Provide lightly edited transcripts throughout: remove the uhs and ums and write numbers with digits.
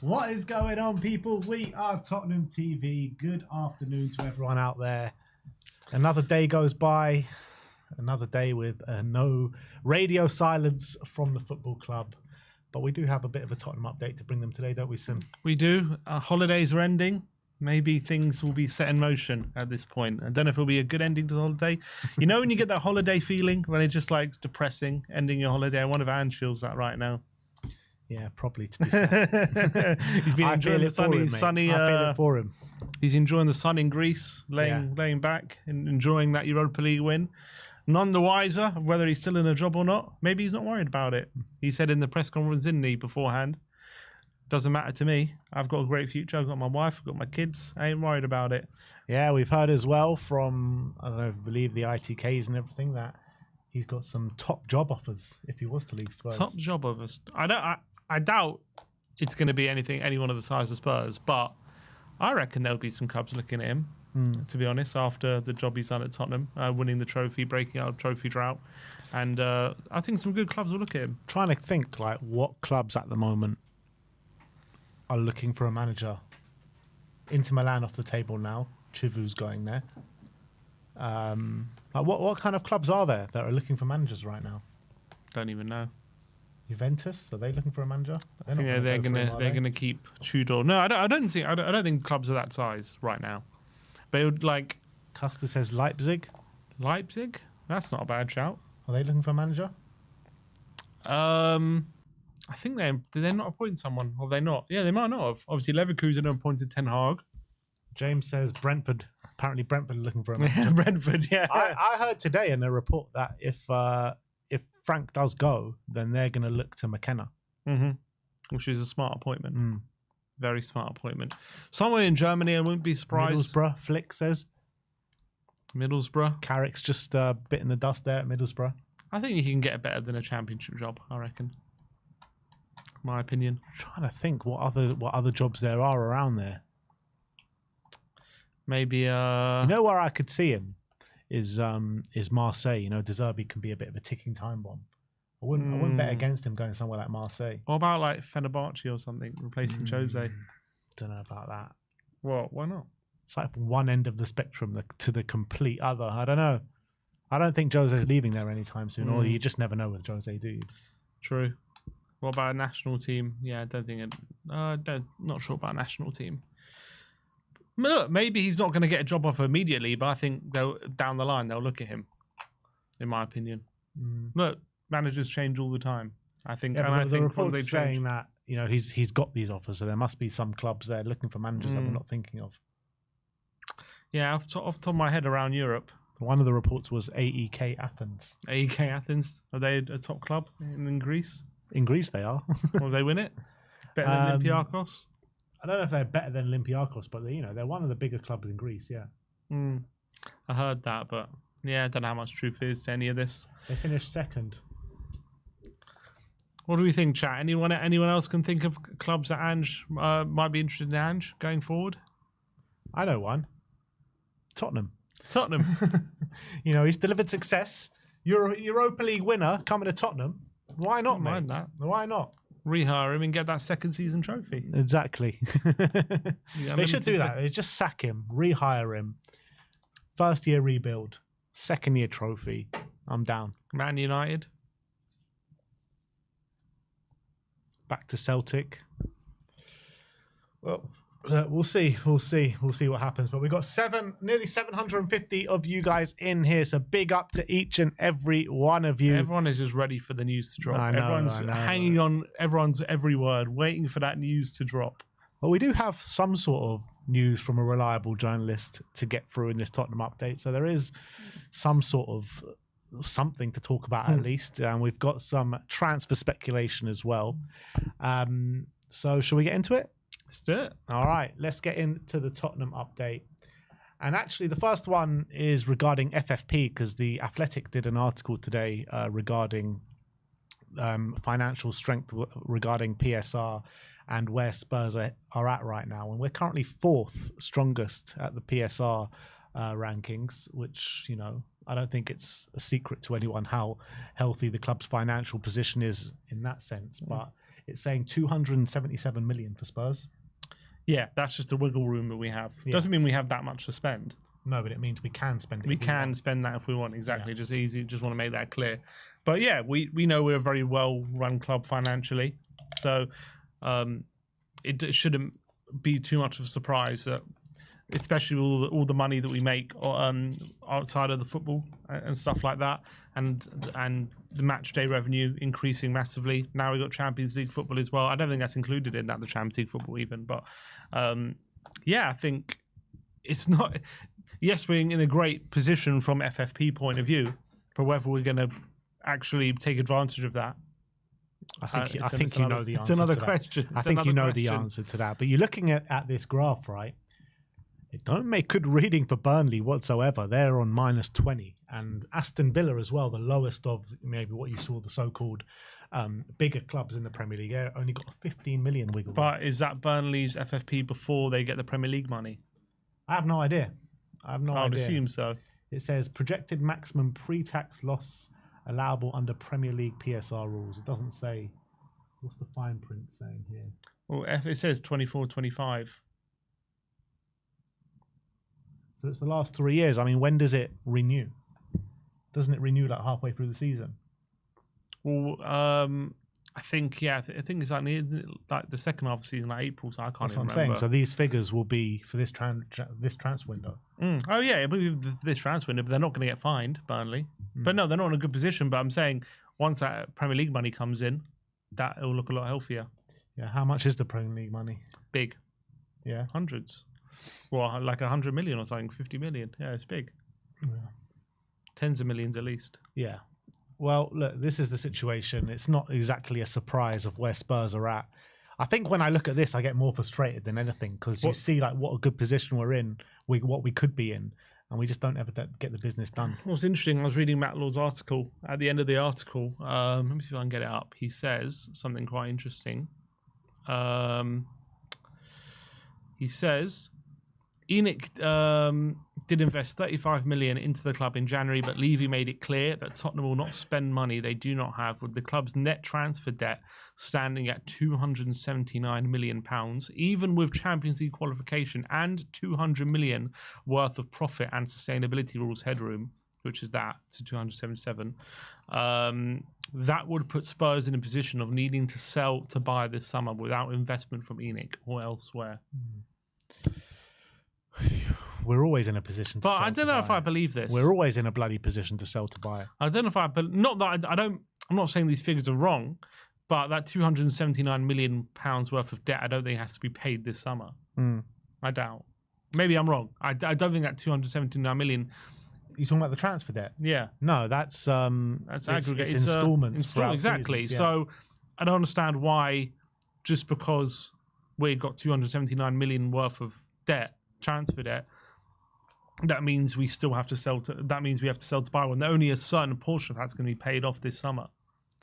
What is going on, people? We are Tottenham TV. Good afternoon to everyone out there. Another day goes by, another day with no radio silence from the football club. But we do have a bit of a Tottenham update to bring them today, don't we, Sim? We do. Our holidays are ending. Maybe things will be set in motion at this point. I don't know if it'll be a good ending to the holiday. You know when you get that holiday feeling when it's just like depressing, ending your holiday? I wonder if Ange feels that right now. Yeah, probably. To be fair. He's been enjoying the sunny. I feel it for him. He's enjoying the sun in Greece, laying back and enjoying that Europa League win. None the wiser of whether he's still in a job or not. Maybe he's not worried about it. He said in the press conference, didn't he, beforehand? Doesn't matter to me. I've got a great future. I've got my wife. I've got my kids. I ain't worried about it. Yeah, we've heard as well from, I don't know, I believe the ITKs and everything, that he's got some top job offers if he was to leave Spurs. Top job offers. I doubt it's going to be anyone of the size of Spurs, but I reckon there'll be some clubs looking at him, to be honest, after the job he's done at Tottenham, winning the trophy, breaking out a trophy drought. And I think some good clubs will look at him. Trying to think, like, what clubs at the moment are looking for a manager. Inter Milan off the table now. Chivu's going there. Like what kind of clubs are there that are looking for managers right now? Don't even know. Juventus, are they looking for a manager? They're gonna keep Tudor. No, I don't think clubs are that size right now. But it would, like, Custer says Leipzig. Leipzig? That's not a bad shout. Are they looking for a manager? I think did they not appoint someone? Or have they not? Yeah, they might not have. Obviously, Leverkusen appointed Ten Hag. James says Brentford. Apparently, Brentford are looking for a manager. Yeah, Brentford. Yeah. I heard today in a report that if Frank does go, then they're going to look to McKenna. Mm-hmm. Which is a smart appointment. Very smart appointment. Someone in Germany, I wouldn't be surprised. Middlesbrough, Flick says. Middlesbrough. Carrick's just bit in the dust there at Middlesbrough. I think you can get better than a championship job, I reckon. My opinion. I'm trying to think what other jobs there are around there. Maybe you know where I could see him is Marseille. You know, De Zerbi can be a bit of a ticking time bomb. I wouldn't bet against him going somewhere like Marseille. What about like Fenerbahce or something, replacing Jose? Don't know about that. What? Why not? It's like from one end of the spectrum to the complete other. I don't know. I don't think Jose's leaving there anytime soon, or you just never know with Jose, do you? True. What about a national team? Yeah, I don't think not sure about a national team. Look, maybe he's not going to get a job offer immediately, but I think down the line they'll look at him. In my opinion, look, managers change all the time. I think. Yeah, and I the think report's saying that he's got these offers, so there must be some clubs there looking for managers that we're not thinking of. Yeah, off the top of my head around Europe. One of the reports was AEK Athens. AEK Athens, are they a top club in Greece? In Greece, they are. Will they win it? Better than Olympiacos? I don't know if they're better than Olympiacos, but they're one of the bigger clubs in Greece. Yeah. I heard that, but yeah, I don't know how much truth is to any of this. They finished second. What do we think, chat? Anyone else can think of clubs that Ange might be interested in Ange going forward? I know one. Tottenham. He's delivered success. Europa League winner coming to Tottenham. Why not, mate? Mind that. Why not? Rehire him and get that second season trophy. Exactly. They should do that. They just sack him, rehire him. First year rebuild, second year trophy. I'm down. Man United. Back to Celtic. Well, we'll see what happens. But we've got nearly 750 of you guys in here, so big up to each and every one of you. Everyone is just ready for the news to drop. I know, everyone's hanging on everyone's every word, waiting for that news to drop. Well, we do have some sort of news from a reliable journalist to get through in this Tottenham update, so there is some sort of something to talk about at least, and we've got some transfer speculation as well. So shall we get into it? Let's do it. All right, let's get into the Tottenham update. And actually, the first one is regarding FFP, because The Athletic did an article today regarding financial strength regarding PSR and where Spurs are at right now. And we're currently fourth strongest at the PSR rankings, which, I don't think it's a secret to anyone how healthy the club's financial position is in that sense. But It's saying 277 million for Spurs. Yeah, that's just a wiggle room that we have. Yeah. Doesn't mean we have that much to spend. No, but it means we can spend it. We if can want. spend that if we want. Exactly. Yeah. Just easy. Just want to make that clear. But yeah, we know we're a very well-run club financially. So it shouldn't be too much of a surprise that, especially all the money that we make outside of the football and stuff like that, and the match day revenue increasing massively. Now we've got Champions League football as well. I don't think that's included in that, the Champions League football even. But yeah, I think it's not. Yes, we're in a great position from FFP point of view, but whether we're going to actually take advantage of that, I think you know the answer. It's another to that. question. I think you know the answer to that. But you're looking at this graph, right? It don't make good reading for Burnley whatsoever. They're on -20, and Aston Villa as well, the lowest of maybe what you saw the so-called bigger clubs in the Premier League. They only got 15 million wiggle room. But is that Burnley's FFP before they get the Premier League money? I have no idea. I would assume so. It says projected maximum pre-tax loss allowable under Premier League PSR rules. It doesn't say. What's the fine print saying here? Well, it says 24-25. So it's the last 3 years. I mean, when does it renew? Doesn't it renew like halfway through the season? Well, I think I think it's like the second half of the season, like April. So I can't. That's what even I'm remember. saying. So these figures will be for this transfer window. Oh yeah, it'll be this transfer window, but they're not going to get fined, Burnley. But no, they're not in a good position. But I'm saying once that Premier League money comes in, that will look a lot healthier. Yeah. How much is the Premier League money? Big. Yeah. Hundreds. Well, like 100 million or something, 50 million. Yeah, it's big. Yeah. Tens of millions at least. Yeah. Well, look, this is the situation. It's not exactly a surprise of where Spurs are at. I think when I look at this, I get more frustrated than anything because you see like what a good position we're in, what we could be in, and we just don't ever get the business done. What's interesting, I was reading Matt Lord's article. At the end of the article, let me see if I can get it up. He says something quite interesting. He says ENIC did invest 35 million into the club in January, but Levy made it clear that Tottenham will not spend money they do not have, with the club's net transfer debt standing at £279 million, even with Champions League qualification and 200 million worth of profit and sustainability rules headroom, which is that to 277. That would put Spurs in a position of needing to sell to buy this summer without investment from ENIC or elsewhere. We're always in a position to but sell I don't to know buy. if I believe this. We're always in a bloody position to sell to buy. I don't know if not that I don't. I'm not saying these figures are wrong, but that 279 million pounds worth of debt, I don't think has to be paid this summer. I doubt. Maybe I'm wrong. I don't think that 279 million. You talking about the transfer debt? Yeah. No, that's aggregate. It's installments. Exactly. Seasons, yeah. So I don't understand why, just because we've got 279 million worth of debt, transfer debt, that means we still have to sell to. That means we have to sell to buy one. Only a certain portion of that's going to be paid off this summer.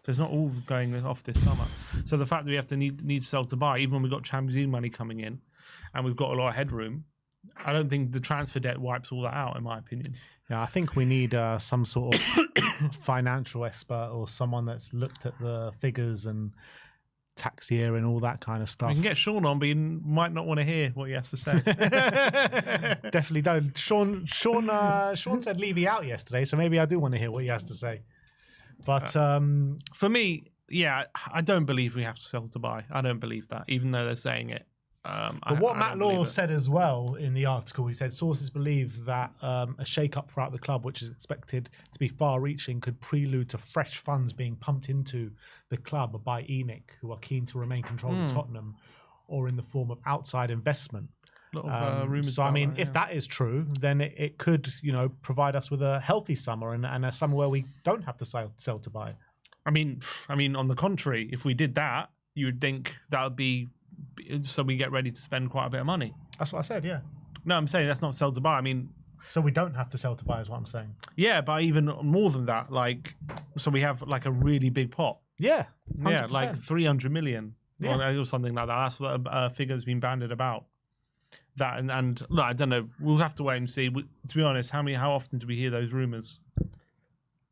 So it's not all going off this summer. So the fact that we have to need to sell to buy, even when we've got Champions League money coming in, and we've got a lot of headroom, I don't think the transfer debt wipes all that out, in my opinion. Yeah, I think we need some sort of financial expert or someone that's looked at the figures and tax year and all that kind of stuff. We can get Sean on, but you might not want to hear what he has to say. Definitely don't. Sean said Levy out yesterday, so maybe I do want to hear what he has to say. But for me, yeah, I don't believe we have to sell to buy. I don't believe that, even though they're saying it. But what Matt Law said as well in the article, he said sources believe that a shake-up throughout the club, which is expected to be far-reaching, could prelude to fresh funds being pumped into the club by ENIC, who are keen to remain control of Tottenham, or in the form of outside investment. A lot of rumours. So I mean, if that is true, then it could, provide us with a healthy summer and a summer where we don't have to sell to buy. I mean, on the contrary, if we did that, you would think that would be so we get ready to spend quite a bit of money. That's what I said, yeah. No, I'm saying that's not sell to buy. I mean, so we don't have to sell to buy is what I'm saying. Yeah, but even more than that, so we have a really big pot. Yeah, 100%. Yeah, like 300 million or something like that. That's what a figure's been banded about. That and look, I don't know. We'll have to wait and see. To be honest, how often do we hear those rumors?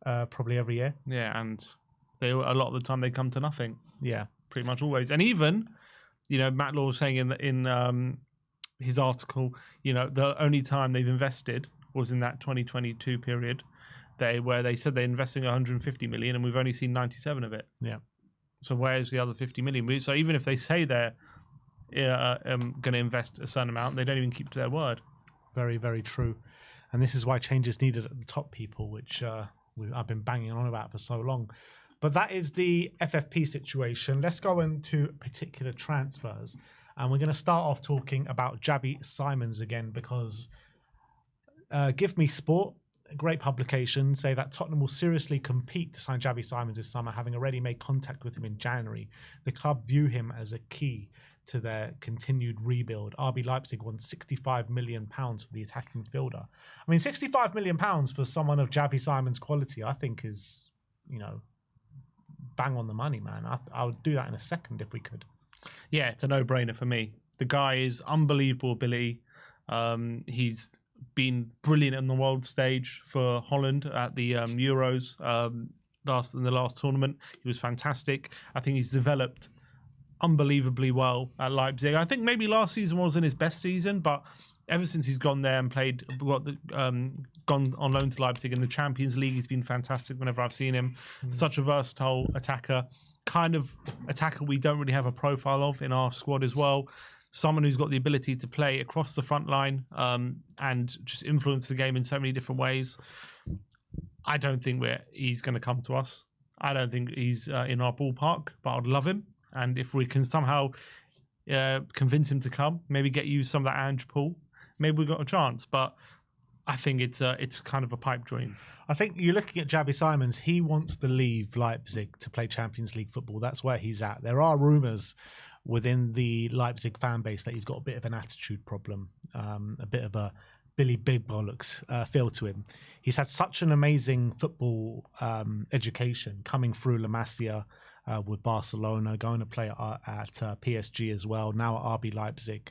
Probably every year. Yeah, and a lot of the time they come to nothing. Yeah. pretty much always. And even, Matt Law was saying in his article, the only time they've invested was in that 2022 period, where they said they're investing 150 million, and we've only seen 97 of it. Yeah. So where's the other 50 million? So even if they say they're going to invest a certain amount, they don't even keep to their word. Very, very true. And this is why change is needed at the top, people, which I've been banging on about for so long. But that is the FFP situation. Let's go into particular transfers. And we're going to start off talking about Xavi Simons again, because Give Me Sport, a great publication, say that Tottenham will seriously compete to sign Xavi Simons this summer, having already made contact with him in January. The club view him as a key to their continued rebuild. RB Leipzig wants £65 million for the attacking midfielder. I mean, £65 million for someone of Xavi Simons' quality, I think is, bang on the money, man. I would do that in a second if we could. Yeah, it's a no-brainer for me. The guy is unbelievable ability. He's been brilliant on the world stage for Holland at the Euros in the last tournament. He was fantastic. I think he's developed unbelievably well at Leipzig. I think maybe last season wasn't his best season, but ever since he's gone there and gone on loan to Leipzig in the Champions League, he's been fantastic whenever I've seen him. Such a versatile attacker, kind of attacker we don't really have a profile of in our squad as well. Someone who's got the ability to play across the front line and just influence the game in so many different ways. I don't think he's going to come to us. I don't think he's in our ballpark, but I'd love him. And if we can somehow convince him to come, maybe get you some of that Ange pull, maybe we've got a chance. But I think it's kind of a pipe dream. I think you're looking at Xavi Simons. He wants to leave Leipzig to play Champions League football. That's where he's at. There are rumours within the Leipzig fan base that he's got a bit of an attitude problem, a bit of a Billy Big Bollocks feel to him. He's had such an amazing football education coming through La Masia with Barcelona, going to play at PSG as well, now at RB Leipzig.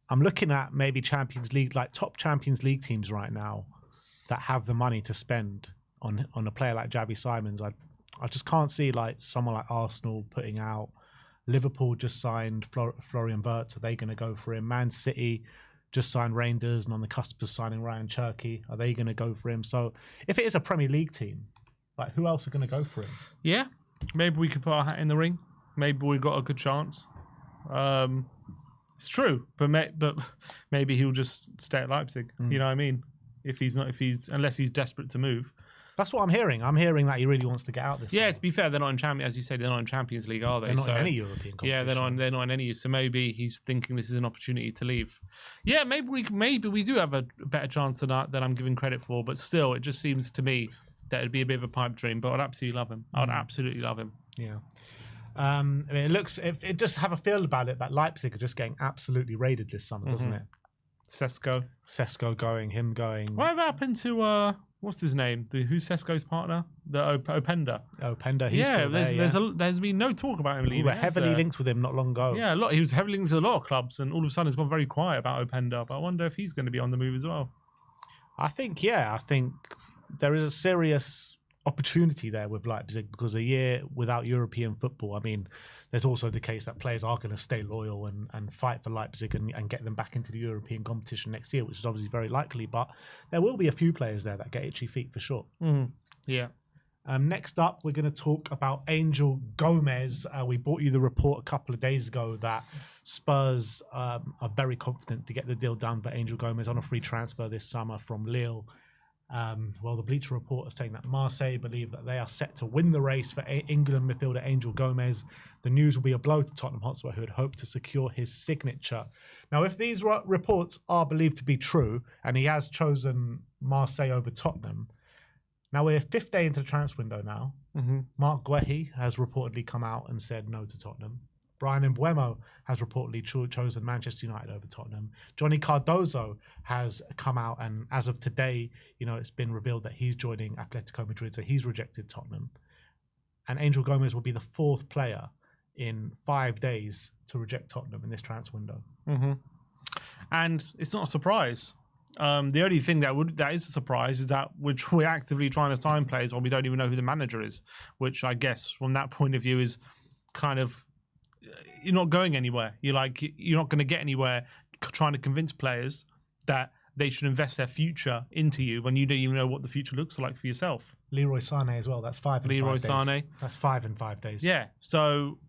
I'm looking at maybe Champions League, like top Champions League teams right now that have the money to spend on a player like Xavi Simons. I just can't see like someone like Arsenal putting out. Liverpool just signed Florian Wirtz. Are they going to go for him? Man City just signed Reinders and on the cusp of signing Ryan Cherky. Are they going to go for him? So if it is a Premier League team, like who else are going to go for him? Yeah, maybe we could put our hat in the ring. Maybe we've got a good chance. It's true, but maybe he'll just stay at Leipzig. You know what I mean? Unless he's desperate to move. That's what I'm hearing. I'm hearing that he really wants to get out this. Yeah, summer. To be fair, they're not in Champions, as you say, they're not in Champions League, are they? They're not in any European competition. Yeah, they're not in any. So maybe he's thinking this is an opportunity to leave. Yeah, maybe we do have a better chance than I'm giving credit for. But still, it just seems to me that it'd be a bit of a pipe dream. But I'd absolutely love him. I'd absolutely love him. Yeah. I mean, it just have a feel about it that Leipzig are just getting absolutely raided this summer, doesn't it? Sesko going, him going. Whatever happened to what's his name? Who's Sesko's partner? The Openda. Openda. He's still there, there's been no talk about him leaving. We were heavily linked with him not long ago. Yeah, he was heavily linked to a lot of clubs, and all of a sudden it's gone very quiet about Openda. But I wonder if he's going to be on the move as well. I think there is a serious opportunity there with Leipzig because a year without European football, I mean, there's also the case that players are going to stay loyal and fight for Leipzig and get them back into the European competition next year, which is obviously very likely, but there will be a few players there that get itchy feet for sure. Yeah. Next up, we're going to talk about Angel Gomez. We brought you the report a couple of days ago that Spurs are very confident to get the deal done for Angel Gomez on a free transfer this summer from Lille. Well, the Bleacher Report is saying that Marseille believe that they are set to win the race for England midfielder Angel Gomez. The news will be a blow to Tottenham Hotspur, who had hoped to secure his signature. Now, if these reports are believed to be true, and he has chosen Marseille over Tottenham, now we're 5th day into the transfer window now. Mark Guehi has reportedly come out and said no to Tottenham. Brian Mbeumo has reportedly chosen Manchester United over Tottenham. Johnny Cardozo has come out, and as of today, it's been revealed that he's joining Atletico Madrid, so he's rejected Tottenham. And Angel Gomez will be the 4th player in 5 days to reject Tottenham in this transfer window. And it's not a surprise. The only thing that is a surprise is that we're actively trying to sign players while we don't even know who the manager is, which I guess from that point of view is kind of you're not going anywhere. You're not going to get anywhere trying to convince players that they should invest their future into you when you don't even know what the future looks like for yourself. Leroy Sané as well. That's 5 in 5 days. Sané. That's 5 in 5 days. Yeah. So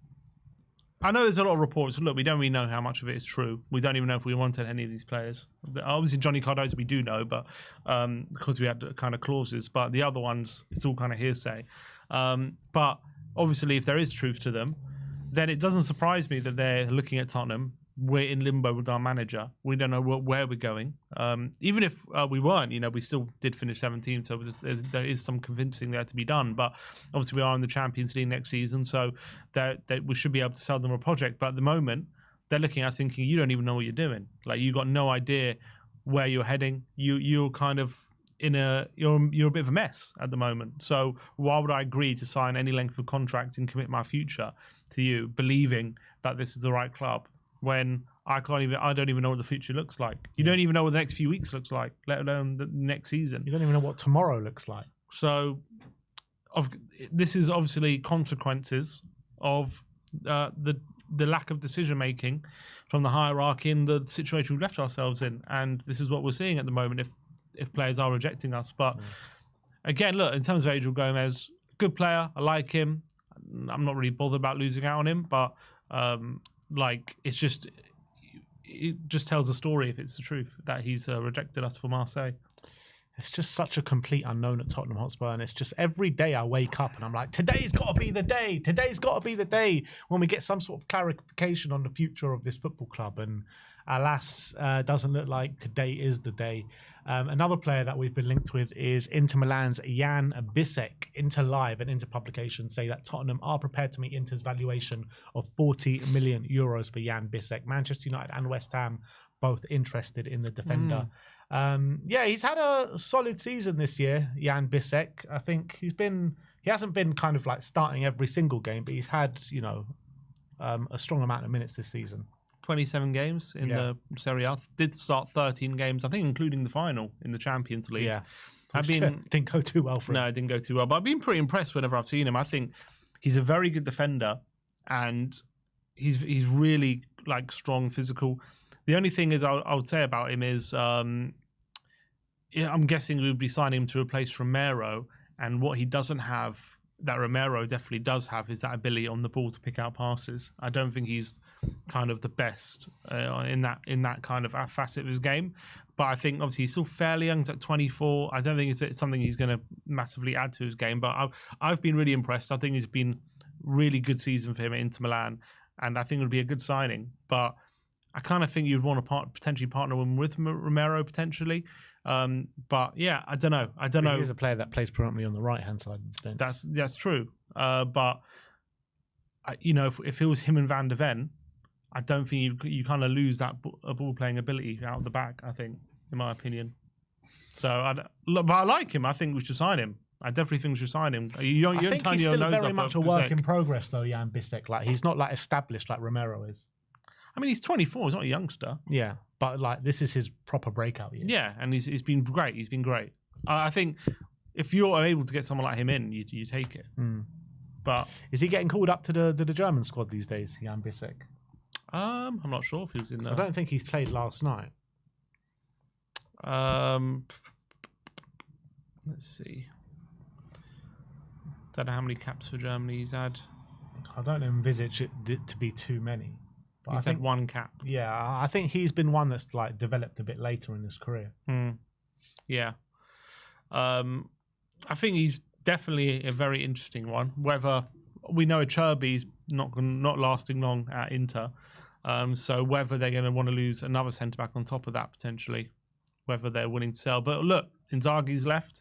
I know there's a lot of reports. Look, we don't really know how much of it is true. We don't even know if we wanted any of these players. Obviously, Johnny Cardozo we do know, but because we had kind of clauses. But the other ones, it's all kind of hearsay. But obviously, if there is truth to them, then it doesn't surprise me that they're looking at Tottenham. We're in limbo with our manager. We don't know where we're going. Even if we weren't, we still did finish 17th, so there is some convincing there to be done. But obviously, we are in the Champions League next season, so that we should be able to sell them a project. But at the moment, they're looking at us thinking, you don't even know what you're doing. Like, you got no idea where you're heading. You're kind of you're a bit of a mess at the moment. So why would I agree to sign any length of contract and commit my future to you, believing that this is the right club? When I don't even know what the future looks like. You don't even know what the next few weeks looks like, let alone the next season. You don't even know what tomorrow looks like. So, this is obviously consequences of the lack of decision making from the hierarchy and the situation we've left ourselves in, and this is what we're seeing at the moment. If players are rejecting us, but again, look, in terms of Angel Gomez, good player. I like him. I'm not really bothered about losing out on him, but. It just tells a story if it's the truth that he's rejected us for Marseille. It's just such a complete unknown at Tottenham Hotspur, and it's just every day I wake up and I'm like, today's got to be the day. Today's got to be the day when we get some sort of clarification on the future of this football club. And alas, doesn't look like today is the day. Another player that we've been linked with is Inter Milan's Jan Bissek. Inter Live and Inter Publications say that Tottenham are prepared to meet Inter's valuation of 40 million euros for Jan Bissek. Manchester United and West Ham both interested in the defender. He's had a solid season this year, Jan Bissek. I think he hasn't been kind of like starting every single game, but he's had, a strong amount of minutes this season. 27 games in the Serie A. Did start 13 games, I think, including the final in the Champions League. Yeah. Didn't go too well for him. No, it didn't go too well. But I've been pretty impressed whenever I've seen him. I think he's a very good defender, and he's really like strong, physical. The only thing is I would say about him is I'm guessing we would be signing him to replace Romero, and what he doesn't have that Romero definitely does have is that ability on the ball to pick out passes. I don't think he's kind of the best in that kind of facet of his game. But I think obviously he's still fairly young. He's at 24. I don't think it's something he's going to massively add to his game. But I've been really impressed. I think it's been really good season for him at Inter Milan, and I think it would be a good signing. But I kind of think you'd want to potentially partner him with Romero potentially. But yeah, I don't know. He's a player that plays predominantly on the right hand side of the defense. That's true. But if it was him and Van de Ven, I don't think you kind of lose that ball playing ability out of the back. I think, in my opinion. So, but I like him. I think we should sign him. I definitely think we should sign him. I think he's still very much a work in progress, though. Jan Bissek, like he's not like established like Romero is. I mean, he's 24. He's not a youngster. Yeah, but like this is his proper breakout year. Yeah, and he's been great. He's been great. I think if you're able to get someone like him in, you take it. But is he getting called up to the German squad these days, Jan Bissek? I'm not sure if he was in there. I don't think he's played last night. Let's see. Don't know how many caps for Germany he's had. I don't envisage it to be too many. But he's had one cap. Yeah, I think he's been one that's like developed a bit later in his career. Yeah. I think he's definitely a very interesting one. Whether we know Cherby's not lasting long at Inter, so whether they're going to want to lose another centre back on top of that potentially, whether they're willing to sell. But look, Inzaghi's left.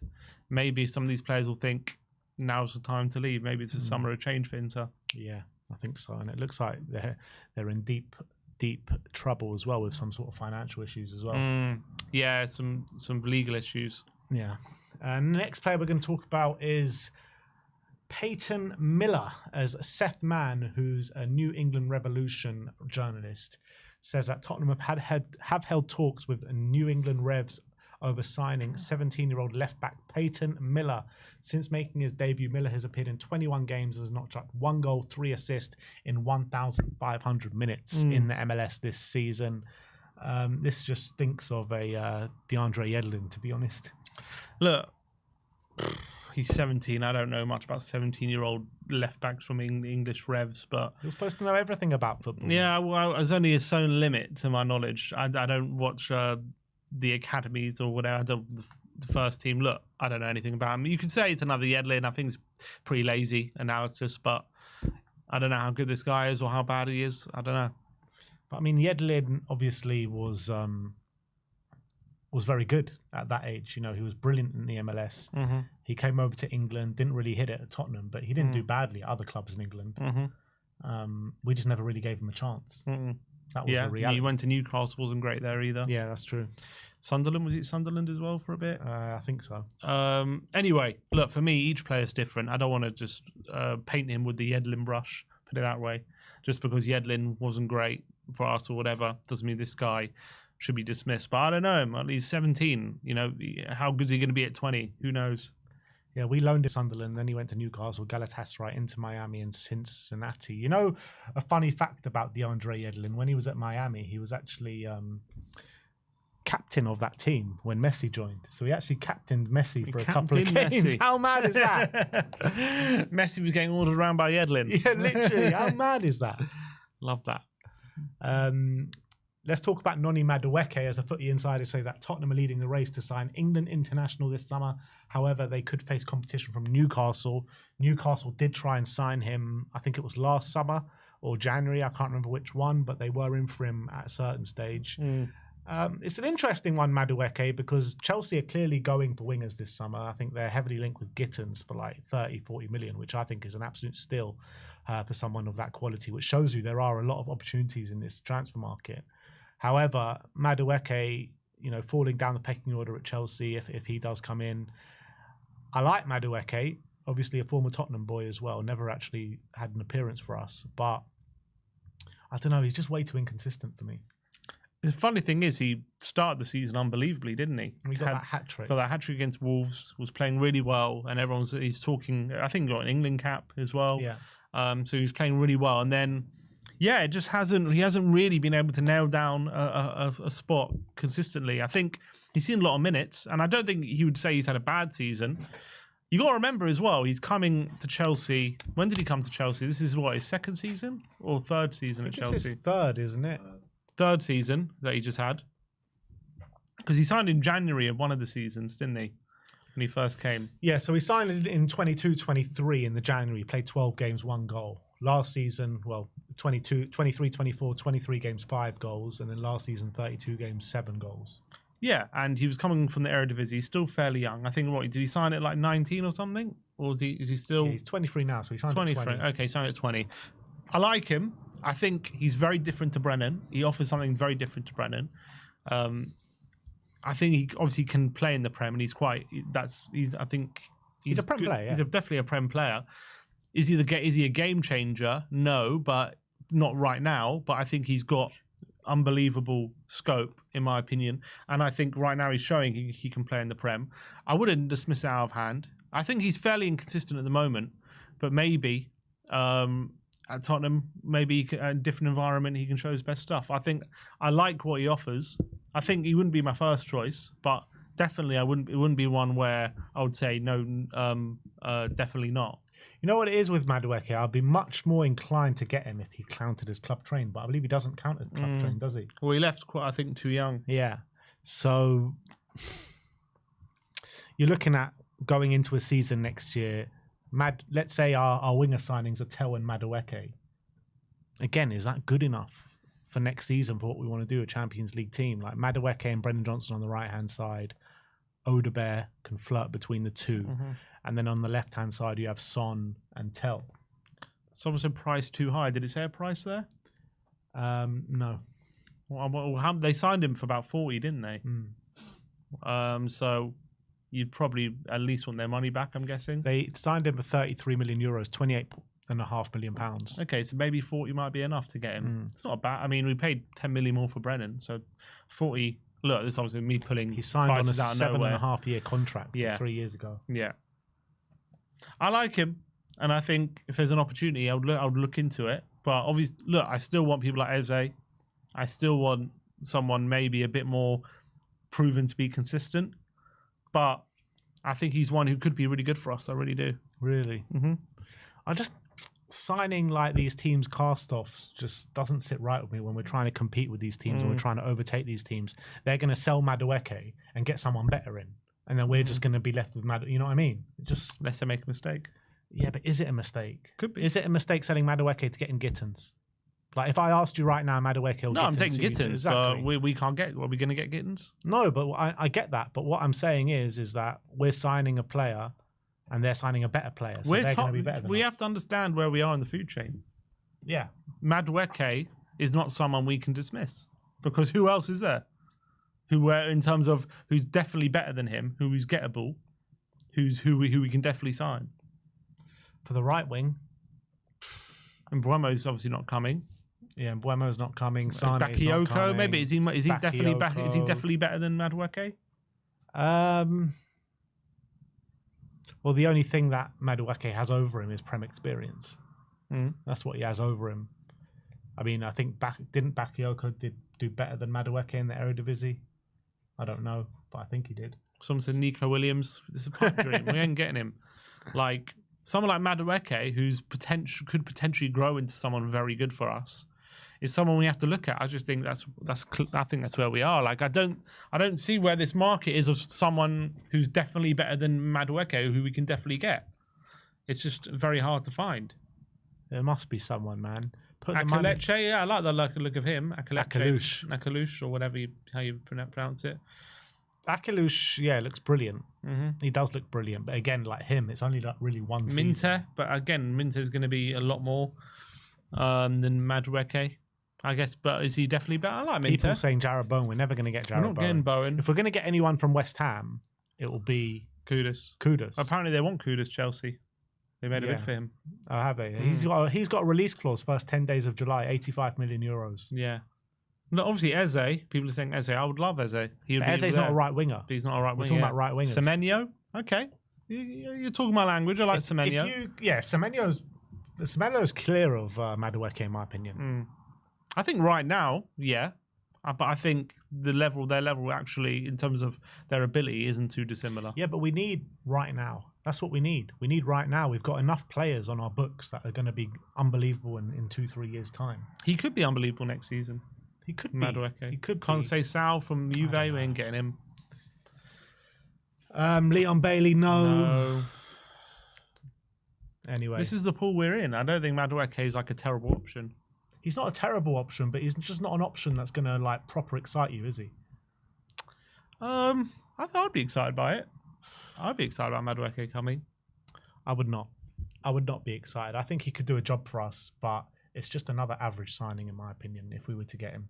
Maybe some of these players will think now's the time to leave. Maybe it's a summer of change for Inter. Yeah, I think so. And it looks like they're in deep trouble as well with some sort of financial issues as well. Yeah, some legal issues. Yeah. And the next player we're going to talk about is Peyton Miller, as Seth Mann, who's a New England Revolution journalist, says that Tottenham have held talks with New England Revs over signing 17-year-old left-back Peyton Miller. Since making his debut, Miller has appeared in 21 games, has knocked up 1 goal, 3 assists in 1,500 minutes in the MLS this season. This just stinks of a DeAndre Yedlin, to be honest. Look, he's 17. I don't know much about 17-year-old left backs from English revs, but You're supposed to know everything about football. yeah, well, there's only a certain limit to my knowledge. I don't watch the academies or whatever. The first team. Look, I don't know anything about him. You could say it's another Yedlin. I think it's pretty lazy analysis, but I don't know how good this guy is or how bad he is. I don't know. But I mean, Yedlin obviously was very good at that age. You know, he was brilliant in the MLS. Mm-hmm. He came over to England, didn't really hit it at Tottenham, but he didn't do badly at other clubs in England. We just never really gave him a chance. That was the reality. He went to Newcastle, wasn't great there either. Yeah, that's true. Sunderland, was it Sunderland as well for a bit? I think so. Anyway, look, for me, each player is different. I don't want to just paint him with the Yedlin brush, put it that way. Just because Yedlin wasn't great for us or whatever, doesn't mean this guy should be dismissed. But I don't know him. At least 17. You know, how good is he going to be at 20? Who knows? Yeah, we loaned him to Sunderland, then he went to Newcastle, Galatasaray, into Miami and Cincinnati. You know, a funny fact about DeAndre Yedlin, when he was at Miami, he was actually captain of that team when Messi joined. So he actually captained Messi for a couple of games. Messi. How mad is that? Messi was getting ordered around by Yedlin. Yeah, literally. How mad is that? Love that. Let's talk about Noni Madueke, as the Footy Insiders say that Tottenham are leading the race to sign England international this summer. However, they could face competition from Newcastle. Newcastle did try and sign him, I think it was last summer or January, I can't remember which one, but they were in for him at a certain stage. It's an interesting one, Madueke, because Chelsea are clearly going for wingers this summer. I think they're heavily linked with Gittins for like 30, 40 million, which I think is an absolute steal for someone of that quality, which shows you there are a lot of opportunities in this transfer market. However, Madueke, you know, falling down the pecking order at Chelsea, if he does come in. I like Madueke, obviously a former Tottenham boy as well, never actually had an appearance for us, but I don't know, he's just way too inconsistent for me. The funny thing is, he started the season unbelievably, didn't he? He got that hat-trick. Got that hat-trick against Wolves, was playing really well, and he's talking, I think he got an England cap as well. Yeah. So he was playing really well, and then he hasn't really been able to nail down a spot consistently. I think he's seen a lot of minutes, and I don't think he would say he's had a bad season. You got to remember as well, he's coming to Chelsea. When did he come to Chelsea? This is what, his second season or third season at Chelsea? It's his third, isn't it? Third season that he just had. Because he signed in January of one of the seasons, didn't he? When he first came. Yeah, so he signed in 22-23 in the January, played 12 games, 1 goal. Last season, 23-24, 23 games, 5 goals. And then last season, 32 games, 7 goals. Yeah, and he was coming from the Eredivisie. He's still fairly young. I think, did he sign at like 19 or something? Or is he still... Yeah, he's 23 now, so he signed at 20. Okay, signed at 20. I like him. I think he's very different to Brennan. He offers something very different to Brennan. I think he obviously can play in the Prem, and he's a Prem player. Yeah. He's definitely a Prem player. Is he a game changer? No, but not right now. But I think he's got unbelievable scope, in my opinion. And I think right now he's showing he can play in the Prem. I wouldn't dismiss it out of hand. I think he's fairly inconsistent at the moment, but maybe at Tottenham, maybe a different environment, he can show his best stuff. I think I like what he offers. I think he wouldn't be my first choice, but definitely it wouldn't be one where I would say no, definitely not. You know what it is with Madueke? I'd be much more inclined to get him if he counted as club trained, but I believe he doesn't count as club trained, does he? Well, he left I think, too young. Yeah. So you're looking at going into a season next year. Let's say our winger signings are Tel and Madueke. Again, is that good enough for next season for what we want to do, a Champions League team? Like Madueke and Brendan Johnson on the right-hand side. Odebear can flirt between the two. And then on the left-hand side, you have Son and Tel. Someone said price too high. Did it say a price there? No. Well, they signed him for about 40, didn't they? So you'd probably at least want their money back, I'm guessing. They signed him for 33 million euros, 28.5 million pounds. Okay, so maybe 40 might be enough to get him. It's not bad. I mean, we paid 10 million more for Brennan, so 40 look, this is obviously me pulling. He signed on a prices out of nowhere. 7.5-year contract 3 years ago. Yeah, I like him, and I think if there's an opportunity, I would look into it. But obviously, look, I still want people like Eze. I still want someone maybe a bit more proven to be consistent. But I think he's one who could be really good for us. I really do. Really? Mm-hmm. I just signing like these teams cast-offs just doesn't sit right with me when we're trying to compete with these teams and we're trying to overtake these teams. They're going to sell Madueke and get someone better in, and then we're just going to be left with Madueke. You know what I mean? Just unless they make a mistake. Yeah, but is it a mistake? Could be. Is it a mistake selling Madueke to getting Gittins? Like, if I asked you right now, Madueke or no, Gittins, I'm taking Gittins, exactly. but we can't get. Are we going to get Gittins? No, but I get that. But what I'm saying is that we're signing a player, and they're signing a better player. So they're going to be better than we us. have to understand where we are in the food chain. Yeah, Madueke is not someone we can dismiss, because who else is there? In terms of who's definitely better than him, who's gettable, who we can definitely sign. For the right wing, and Buemo's obviously not coming. Yeah, and Buemo's not coming. Sane's Bakayoko, not coming. maybe is he definitely back? Bakayoko. Is he definitely better than Madueke? Well, the only thing that Madueke has over him is Prem experience. That's what he has over him. I mean, I think didn't Bakayoko do better than Madueke in the Eredivisie? I don't know, but I think he did. Someone said Nico Williams. This is a pipe dream. We ain't getting him. Like someone like Madueke, who's could potentially grow into someone very good for us, is someone we have to look at. I just think I think that's where we are. Like I don't see where this market is of someone who's definitely better than Madueke, who we can definitely get. It's just very hard to find. There must be someone, man. Akaleche, yeah, I like the look of him. Akalush, or whatever how you pronounce it. Akalush, yeah, looks brilliant. He does look brilliant, but again, like him, it's only like really one season. Minte, but again, Minte is going to be a lot more than Madueke, I guess. But is he definitely better? I like Minte. People saying Jarrod Bowen. We're never going to get Jarrod Bowen. We're not getting Bowen. If we're going to get anyone from West Ham, it will be Kudus. Apparently, they want Kudus. Chelsea. They made a bid for him. Oh, have they? He's got a release clause first 10 days of July, 85 million euros. Yeah. No, obviously Eze. People are saying Eze. I would love Eze. Eze's not a right winger. But he's not a right winger. We're talking about right wingers. Semenyo. Okay. You're talking my language. I like Semenyo. Semenyo's clear of Madueke, in my opinion. I think right now, yeah. But I think their level actually, in terms of their ability, isn't too dissimilar. Yeah, but we need right now. That's what we need. We need right now. We've got enough players on our books that are going to be unbelievable in 2-3 years' time. He could be unbelievable next season. He could be. Madueke. He could be. Conceição from Juve, we ain't getting him. Leon Bailey, no. Anyway. This is the pool we're in. I don't think Madueke is like a terrible option. He's not a terrible option, but he's just not an option that's going to like proper excite you, is he? I thought I'd be excited by it. I'd be excited about Madueke coming. I would not. I would not be excited. I think he could do a job for us, but it's just another average signing, in my opinion, if we were to get him.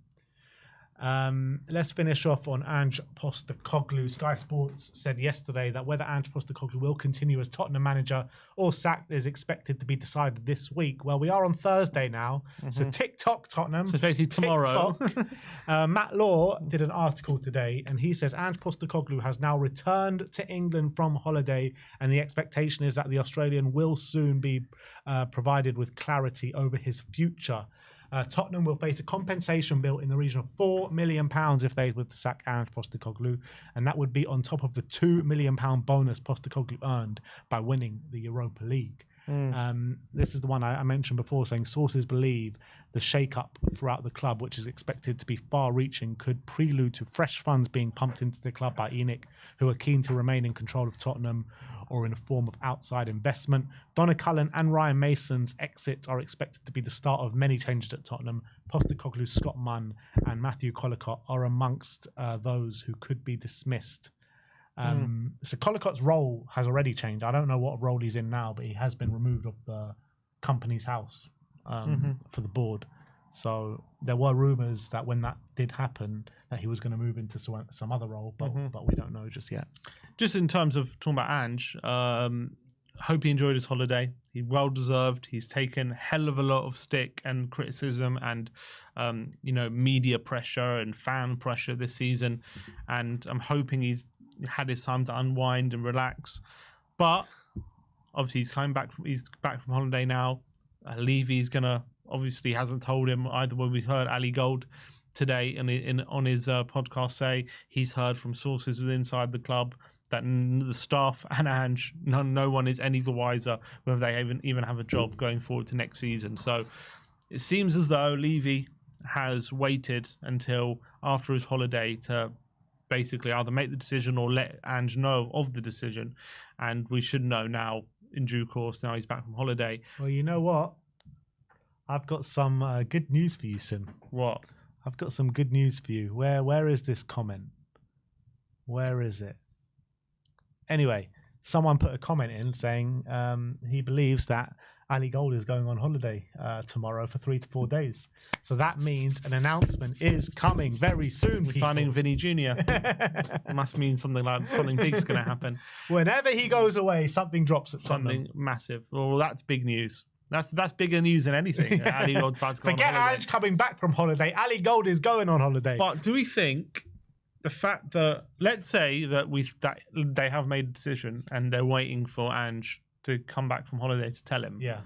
Let's finish off on Ange Postecoglou. Sky Sports said yesterday that whether Ange Postecoglou will continue as Tottenham manager or sacked is expected to be decided this week. Well, we are on Thursday now, so TikTok Tottenham. So it's basically tomorrow. Matt Law did an article today, and he says Ange Postecoglou has now returned to England from holiday, and the expectation is that the Australian will soon be provided with clarity over his future. Tottenham will face a compensation bill in the region of £4 million if they would sack Ange Postecoglou, and that would be on top of the £2 million bonus Postecoglou earned by winning the Europa League. This is the one I mentioned before, saying sources believe the shake-up throughout the club, which is expected to be far-reaching, could prelude to fresh funds being pumped into the club by ENIC, who are keen to remain in control of Tottenham, or in a form of outside investment. Donna Cullen and Ryan Mason's exits are expected to be the start of many changes at Tottenham. Postecoglou, Scott Munn and Matthew Collicott are amongst those who could be dismissed. So Collicott's role has already changed. I don't know what role he's in now, but he has been removed of the company's house for the board. So there were rumours that when that did happen, that he was going to move into some other role, but we don't know just yet. Just in terms of talking about Ange, hope he enjoyed his holiday. He well deserved. He's taken hell of a lot of stick and criticism and media pressure and fan pressure this season, and I'm hoping he's had his time to unwind and relax. But obviously he's coming back. He's back from holiday now. Levy's gonna obviously hasn't told him either way. We heard Ali Gold today on his podcast say he's heard from sources within inside the club that the staff and Ange, no one is any the wiser whether they even have a job going forward to next season. So it seems as though Levy has waited until after his holiday to basically either make the decision or let Ange know of the decision, and we should know now in due course. Now he's back from holiday. Well, you know what? I've got some good news for you, Sim. What? I've got some good news for you. Where is this comment? Where is it? Anyway, someone put a comment in saying he believes that Ali Gold is going on holiday tomorrow for 3 to 4 days. So that means an announcement is coming very soon. We're signing Vinny Jr. It must mean something big's going to happen. Whenever he goes away, something drops at something massive. Well, that's big news. That's bigger news than anything. Ali Gold's about to go Forget on Ange coming back from holiday. Ali Gold is going on holiday. But do we think the fact that, let's say that they have made a decision and they're waiting for Ange to come back from holiday to tell him? Yeah.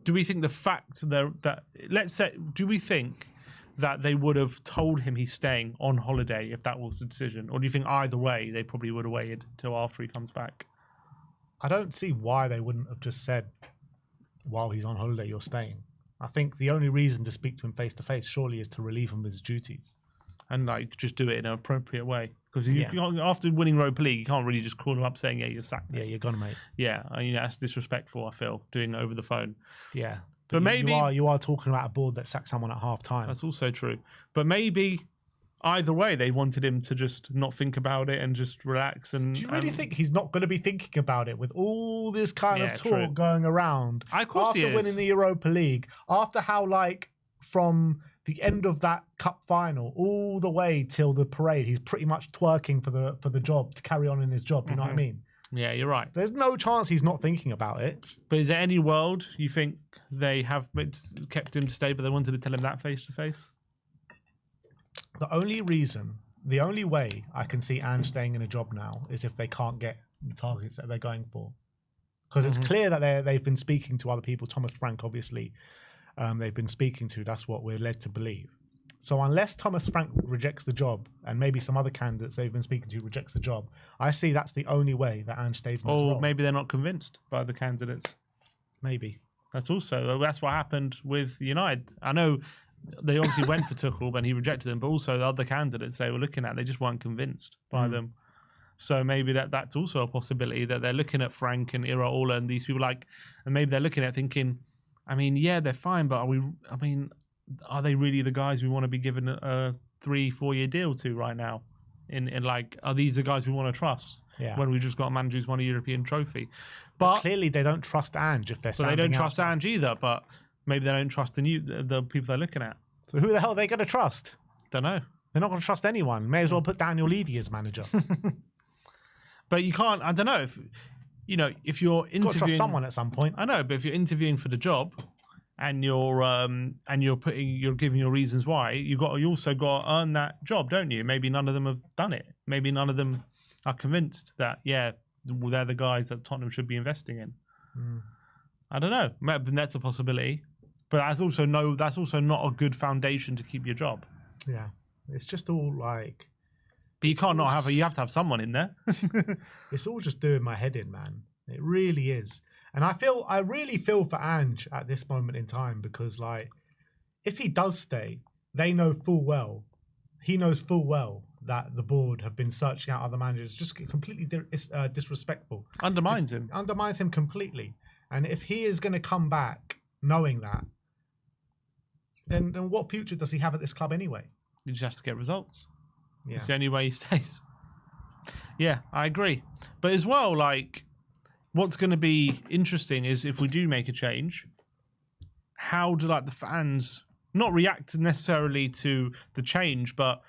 Do we think the fact do we think that they would have told him he's staying on holiday if that was the decision? Or do you think either way they probably would have waited till after he comes back? I don't see why they wouldn't have just said, while he's on holiday, you're staying. I think the only reason to speak to him face to face surely is to relieve him of his duties. And just do it in an appropriate way. Because after winning Europa League, you can't really just call him up saying, yeah, you're sacked. Yeah, you're gone, mate. Yeah, that's disrespectful, I feel, doing it over the phone. Yeah. But maybe you are talking about a board that sacked someone at half time. That's also true. But maybe either way, they wanted him to just not think about it and just relax. And do you really think he's not going to be thinking about it with all this kind of talk going around? Of course he is. After winning the Europa League, after how from the end of that cup final all the way till the parade, he's pretty much twerking for the job, to carry on in his job. You know what I mean? Yeah, you're right. There's no chance he's not thinking about it. But is there any world you think they have kept him to stay, but they wanted to tell him that face to face? The only way I can see Ange staying in a job now is if they can't get the targets that they're going for. Because it's clear that they've been speaking to other people. Thomas Frank, obviously, they've been speaking to. That's what we're led to believe. So unless Thomas Frank rejects the job, and maybe some other candidates they've been speaking to rejects the job, I see that's the only way that Ange stays in his role. Or maybe they're not convinced by the candidates. Maybe. That's what happened with United. I know they obviously went for Tuchel and he rejected them, but also the other candidates they were looking at, they just weren't convinced by them. So maybe that's also a possibility, that they're looking at Frank and Iraola and these people and maybe they're looking at thinking, they're fine, but are they really the guys we want to be given a 3-4 year deal to right now? Are these the guys we want to trust? Yeah. When we just got a man who's won a European trophy. But clearly they don't trust Ange if they're But they don't trust Ange either, but maybe they don't trust the people they're looking at. So who the hell are they going to trust? Don't know. They're not going to trust anyone. May as well put Daniel Levy as manager. But you can't, I don't know, if you're interviewing... Got to trust someone at some point. I know, but if you're interviewing for the job and you're giving your reasons why, you also got to earn that job, don't you? Maybe none of them have done it. Maybe none of them are convinced that, they're the guys that Tottenham should be investing in. I don't know. Maybe that's a possibility, but that's also not a good foundation to keep your job. Yeah, it's just all But you can't not have you have to have someone in there. It's all just doing my head in, man. It really is, and I really feel for Ange at this moment in time, because if he does stay, he knows full well that the board have been searching out other managers, just completely disrespectful. Undermines him completely. And if he is going to come back knowing that, then what future does he have at this club anyway? You just have to get results. Yeah. It's the only way he stays. Yeah, I agree. But as well, what's going to be interesting is if we do make a change, how do the fans not react necessarily to the change, but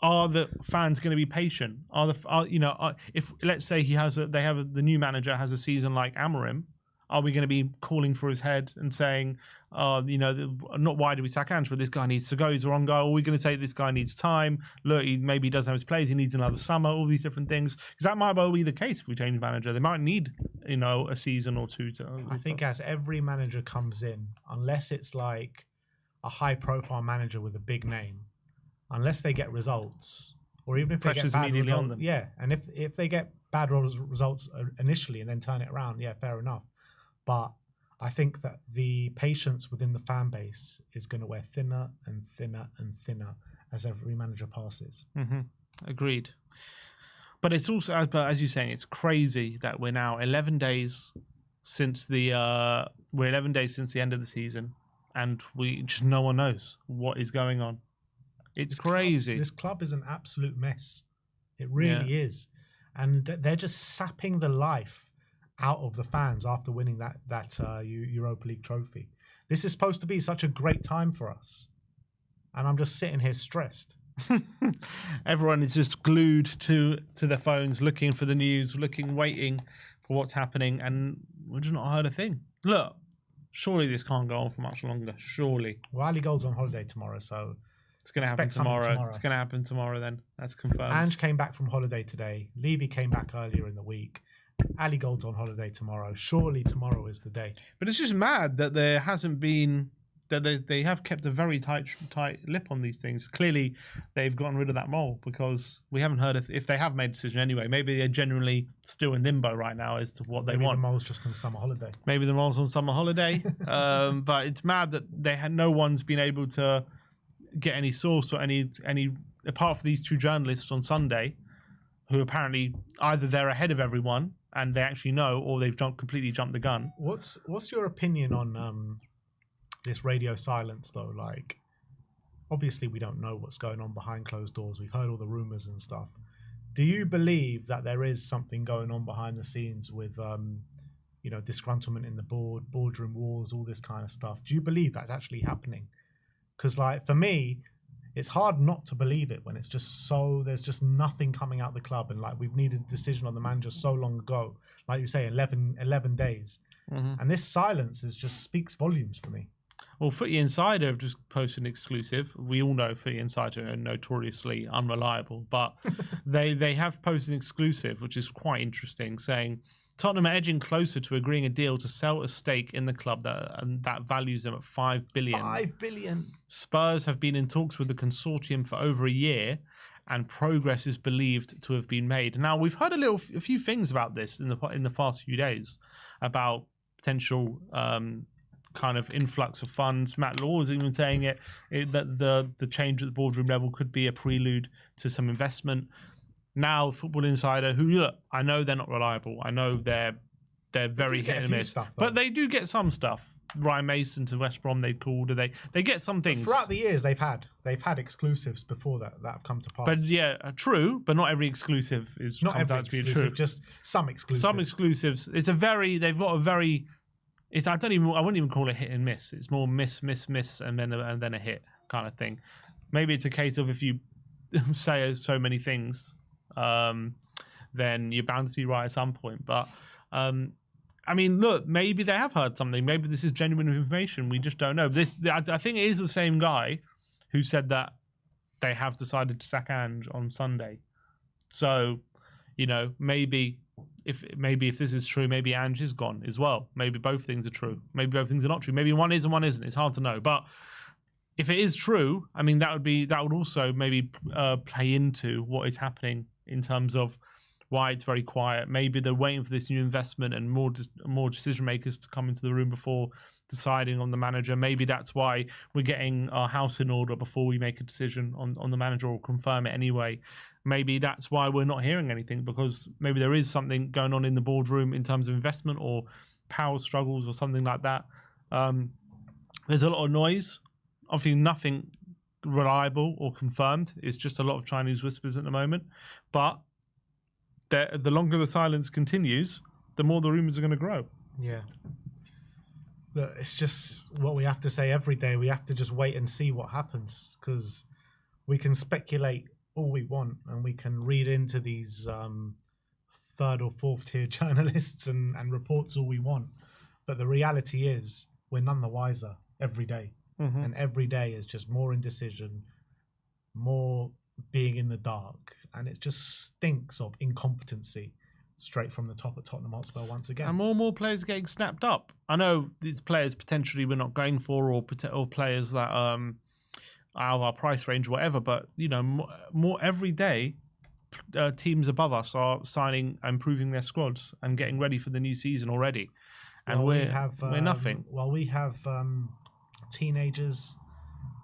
are the fans going to be patient? If let's say the new manager has a season like Amorim, are we going to be calling for his head and saying, not why do we sack Ange, but this guy needs to go, he's the wrong guy? Or are we going to say this guy needs time? Look, he doesn't have his players, he needs another summer, all these different things. Because that might well be the case if we change manager. They might need, a season or two to. I think as every manager comes in, unless it's like a high-profile manager with a big name, unless they get results, or even if they get bad immediately results, on them. yeah, and if they get bad results initially and then turn it around, yeah, fair enough. But I think that the patience within the fan base is going to wear thinner and thinner and thinner as every manager passes. Mm-hmm. Agreed. But it's also, as you're saying, it's crazy that we're now 11 days since the end of the season, and no one knows what is going on. It's crazy. This club is an absolute mess. It really is, and they're just sapping the life out of the fans after winning that Europa League trophy. This is supposed to be such a great time for us, and I'm just sitting here stressed. Everyone is just glued to their phones, looking for the news, waiting for what's happening, and we've just not heard a thing. Look, surely this can't go on for much longer. Surely. Well, Ali Gold's on holiday tomorrow, so it's going to happen tomorrow. It's going to happen tomorrow. Then that's confirmed. Ange came back from holiday today. Levy came back earlier in the week. Ali Gold's on holiday tomorrow. Surely tomorrow is the day. But it's just mad that there hasn't been, that they have kept a very tight lip on these things. Clearly, they've gotten rid of that mole, because we haven't heard if they have made a decision anyway. Maybe they're genuinely still in limbo right now as to what they want. Maybe the mole's just on summer holiday. Maybe the mole's on summer holiday. But it's mad that no one's been able to get any source or any apart from these two journalists on Sunday, who apparently either they're ahead of everyone and they actually know, or they've completely jumped the gun. What's your opinion on this radio silence, though? Like, obviously we don't know what's going on behind closed doors. We've heard all the rumors and stuff. Do you believe that there is something going on behind the scenes with, disgruntlement in the boardroom wars, all this kind of stuff? Do you believe that's actually happening? Because, like, for me, it's hard not to believe it when it's just there's just nothing coming out of the club, and like we've needed a decision on the manager so long ago, like you say, 11 days. Mm-hmm. And this silence just speaks volumes for me. Well, Footy Insider have just posted an exclusive. We all know Footy Insider are notoriously unreliable, but they have posted an exclusive, which is quite interesting, saying Tottenham are edging closer to agreeing a deal to sell a stake in the club that values them at $5 billion. $5 billion. Spurs have been in talks with the consortium for over a year, and progress is believed to have been made. Now, we've heard a few things about this in the past few days, about potential kind of influx of funds. Matt Law was even saying that the change at the boardroom level could be a prelude to some investment. Now, Football Insider, who, look, I know they're not reliable. I know they're very hit and miss, but they do get some stuff. Ryan Mason to West Brom, they've called. They get some things. But throughout the years, they've had exclusives before that have come to pass. But yeah, true. But not every exclusive not every exclusive, just some exclusives. Some exclusives. They've got a very. I wouldn't even call it hit and miss. It's more miss, and then a hit kind of thing. Maybe it's a case of if you say so many things, then you're bound to be right at some point. But I mean, look, maybe they have heard something. Maybe this is genuine information. We just don't know. I think it is the same guy who said that they have decided to sack Ange on Sunday. So, maybe if this is true, maybe Ange is gone as well. Maybe both things are true. Maybe both things are not true. Maybe one is and one isn't. It's hard to know. But if it is true, I mean, that would also maybe play into what is happening in terms of why it's very quiet. Maybe they're waiting for this new investment and more decision makers to come into the room before deciding on the manager. Maybe that's why we're getting our house in order before we make a decision on the manager, or confirm it anyway. Maybe that's why we're not hearing anything, because maybe there is something going on in the boardroom in terms of investment or power struggles or something like that. There's a lot of noise. Obviously, nothing reliable or confirmed. It's just a lot of Chinese whispers at the moment. But the longer the silence continues, the more the rumours are going to grow. Yeah. Look, it's just what we have to say every day. We have to just wait and see what happens, because we can speculate all we want, and we can read into these third or fourth tier journalists and reports all we want. But the reality is we're none the wiser every day. And every day is just more indecision, more being in the dark. And it just stinks of incompetency straight from the top at Tottenham Hotspur once again. And more players getting snapped up. I know these players potentially we're not going for, or players that out of our price range, or whatever. But more every day, teams above us are signing and improving their squads and getting ready for the new season already. And we're nothing. Well, we have teenagers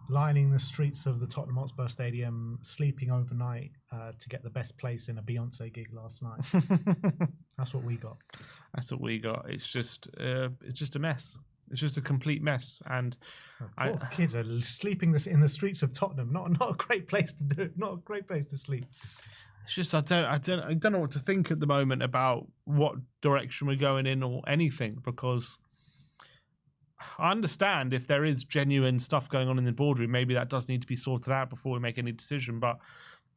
lining the streets of the Tottenham Hotspur Stadium, sleeping overnight to get the best place in a Beyonce gig last night. That's what we got. That's what we got. It's just a mess. It's just a complete mess. And kids are sleeping in the streets of Tottenham. Not a great place to do. Not a great place to sleep. It's just I don't know what to think at the moment about what direction we're going in or anything, because I understand if there is genuine stuff going on in the boardroom, maybe that does need to be sorted out before we make any decision. But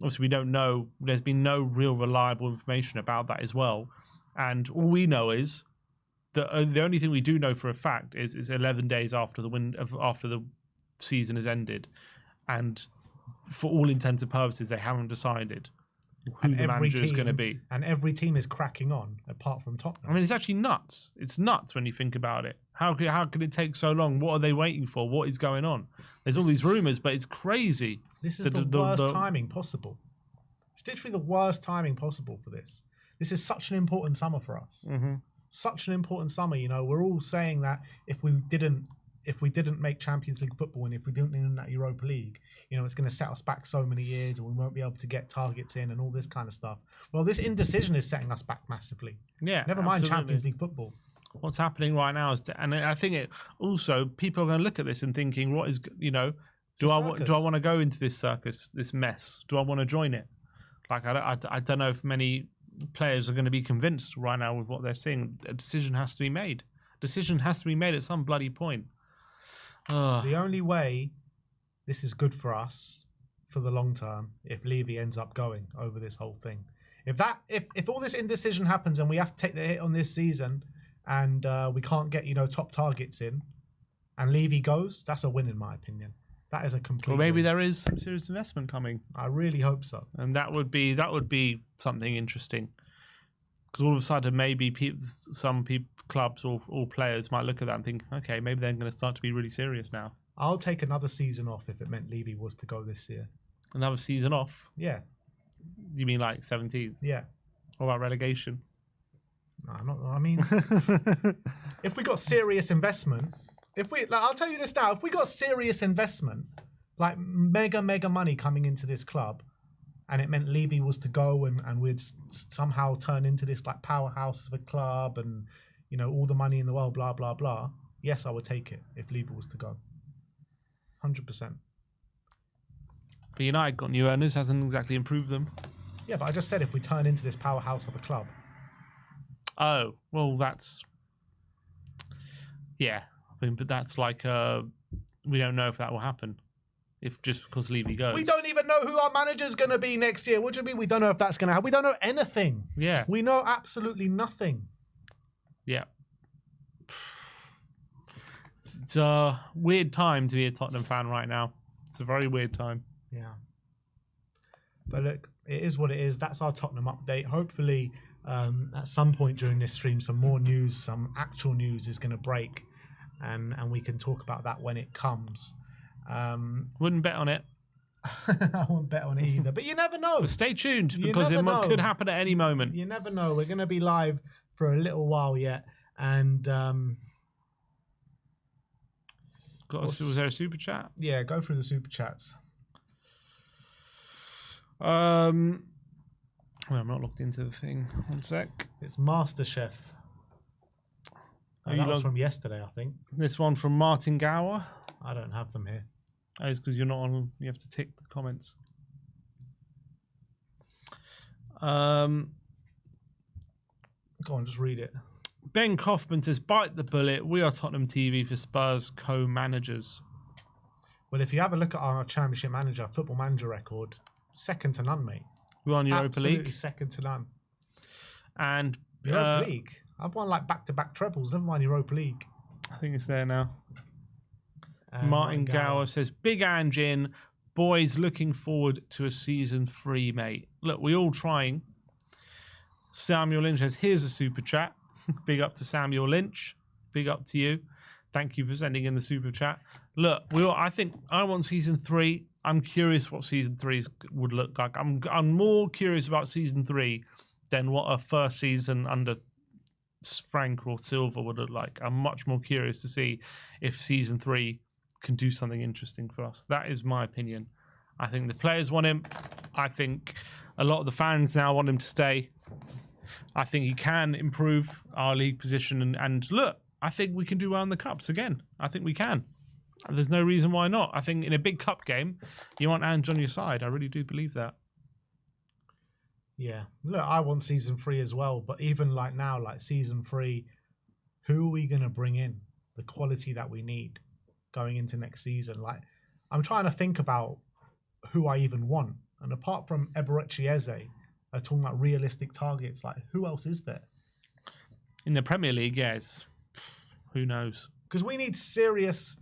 obviously, we don't know. There's been no real reliable information about that as well. And all we know is that the only thing we do know for a fact is 11 days after the season has ended, and for all intents and purposes, they haven't decided who the manager is going to be. And every team is cracking on, apart from Tottenham. I mean, it's actually nuts. It's nuts when you think about it. How could it take so long? What are they waiting for? What is going on? There's all these rumours, but it's crazy. This is the worst timing possible. It's literally the worst timing possible for this. This is such an important summer for us. Such an important summer. We're all saying that if we didn't make Champions League football, and if we didn't win that Europa League, it's going to set us back so many years, and we won't be able to get targets in and all this kind of stuff. Well, this indecision is setting us back massively. Yeah, never mind Champions League football. What's happening right now is, and I think it also, people are going to look at this and thinking, what is, do I want to go into this circus, this mess? Do I want to join it? Like, I don't know if many players are going to be convinced right now with what they're seeing. A decision has to be made. Decision has to be made at some bloody point. The only way this is good for us for the long term, if Levy ends up going over this whole thing. If all this indecision happens and we have to take the hit on this season, and we can't get top targets in, and Levy goes, that's a win in my opinion. That is a complete. Well, maybe win. there is some serious investment coming. I really hope so, and that would be something interesting. Because all of a sudden, maybe some clubs or players might look at that and think, okay, maybe they're going to start to be really serious now. I'll take another season off if it meant Levy was to go this year. Another season off? Yeah. You mean like 17th? Yeah. What about relegation? No, I mean, if we got serious investment, I'll tell you this now, if we got serious investment, like mega money coming into this club, and it meant Levy was to go and we'd somehow turn into this like powerhouse of a club and, all the money in the world, blah, blah, blah. Yes, I would take it if Levy was to go. 100%. But United got new owners, hasn't exactly improved them. Yeah, but I just said if we turn into this powerhouse of a club. Oh, well, that's... Yeah, I mean, but that's like... we don't know if that will happen. If just because Levy goes. We don't even know who our manager's going to be next year. What do you mean we don't know if that's going to happen? We don't know anything. Yeah. We know absolutely nothing. Yeah. It's a weird time to be a Tottenham fan right now. It's a very weird time. Yeah. But look, it is what it is. That's our Tottenham update. Hopefully, at some point during this stream, some more news, some actual news is going to break. And we can talk about that when it comes. Wouldn't bet on it. I won't bet on it either. But you never know. But stay tuned because it could happen at any moment. You never know. We're going to be live for a little while yet. And was there a super chat? Yeah, go through the super chats. Well, I'm not logged into the thing. One sec. It's MasterChef. That was from yesterday, I think. This one from Martin Gower. I don't have them here. Oh, it's because you're not on. You have to tick the comments. Go on, just read it. Ben Kaufman says, bite the bullet. We are Tottenham TV for Spurs co-managers. Well, if you have a look at our Championship manager, Football Manager record, second to none, mate. We won Europa Absolutely League. second to none. And Europa League. I've won like back-to-back trebles. Never mind Europa League. I think it's there now. Martin Gower says, Big Ange in. Boys, looking forward to a season 3, mate. Look, we're all trying. Samuel Lynch says, here's a super chat. Big up to Samuel Lynch. Big up to you. Thank you for sending in the super chat. Look, I think I want season 3. I'm curious what season 3 would look like. I'm more curious about season 3 than what a first season under Frank or Silva would look like. I'm much more curious to see if season 3 can do something interesting for us. That is my opinion. I think the players want him. I think a lot of the fans now want him to stay. I think he can improve our league position. And look, I think we can do well in the cups again. I think we can. There's no reason why not. I think in a big cup game, you want Ange on your side. I really do believe that. Yeah. Look, I want season 3 as well. But even like now, like season 3, who are we going to bring in? The quality that we need going into next season. Like, I'm trying to think about who I even want. And apart from Eberechi Eze, talking about realistic targets, like who else is there? In the Premier League, yes. Who knows? Because we need serious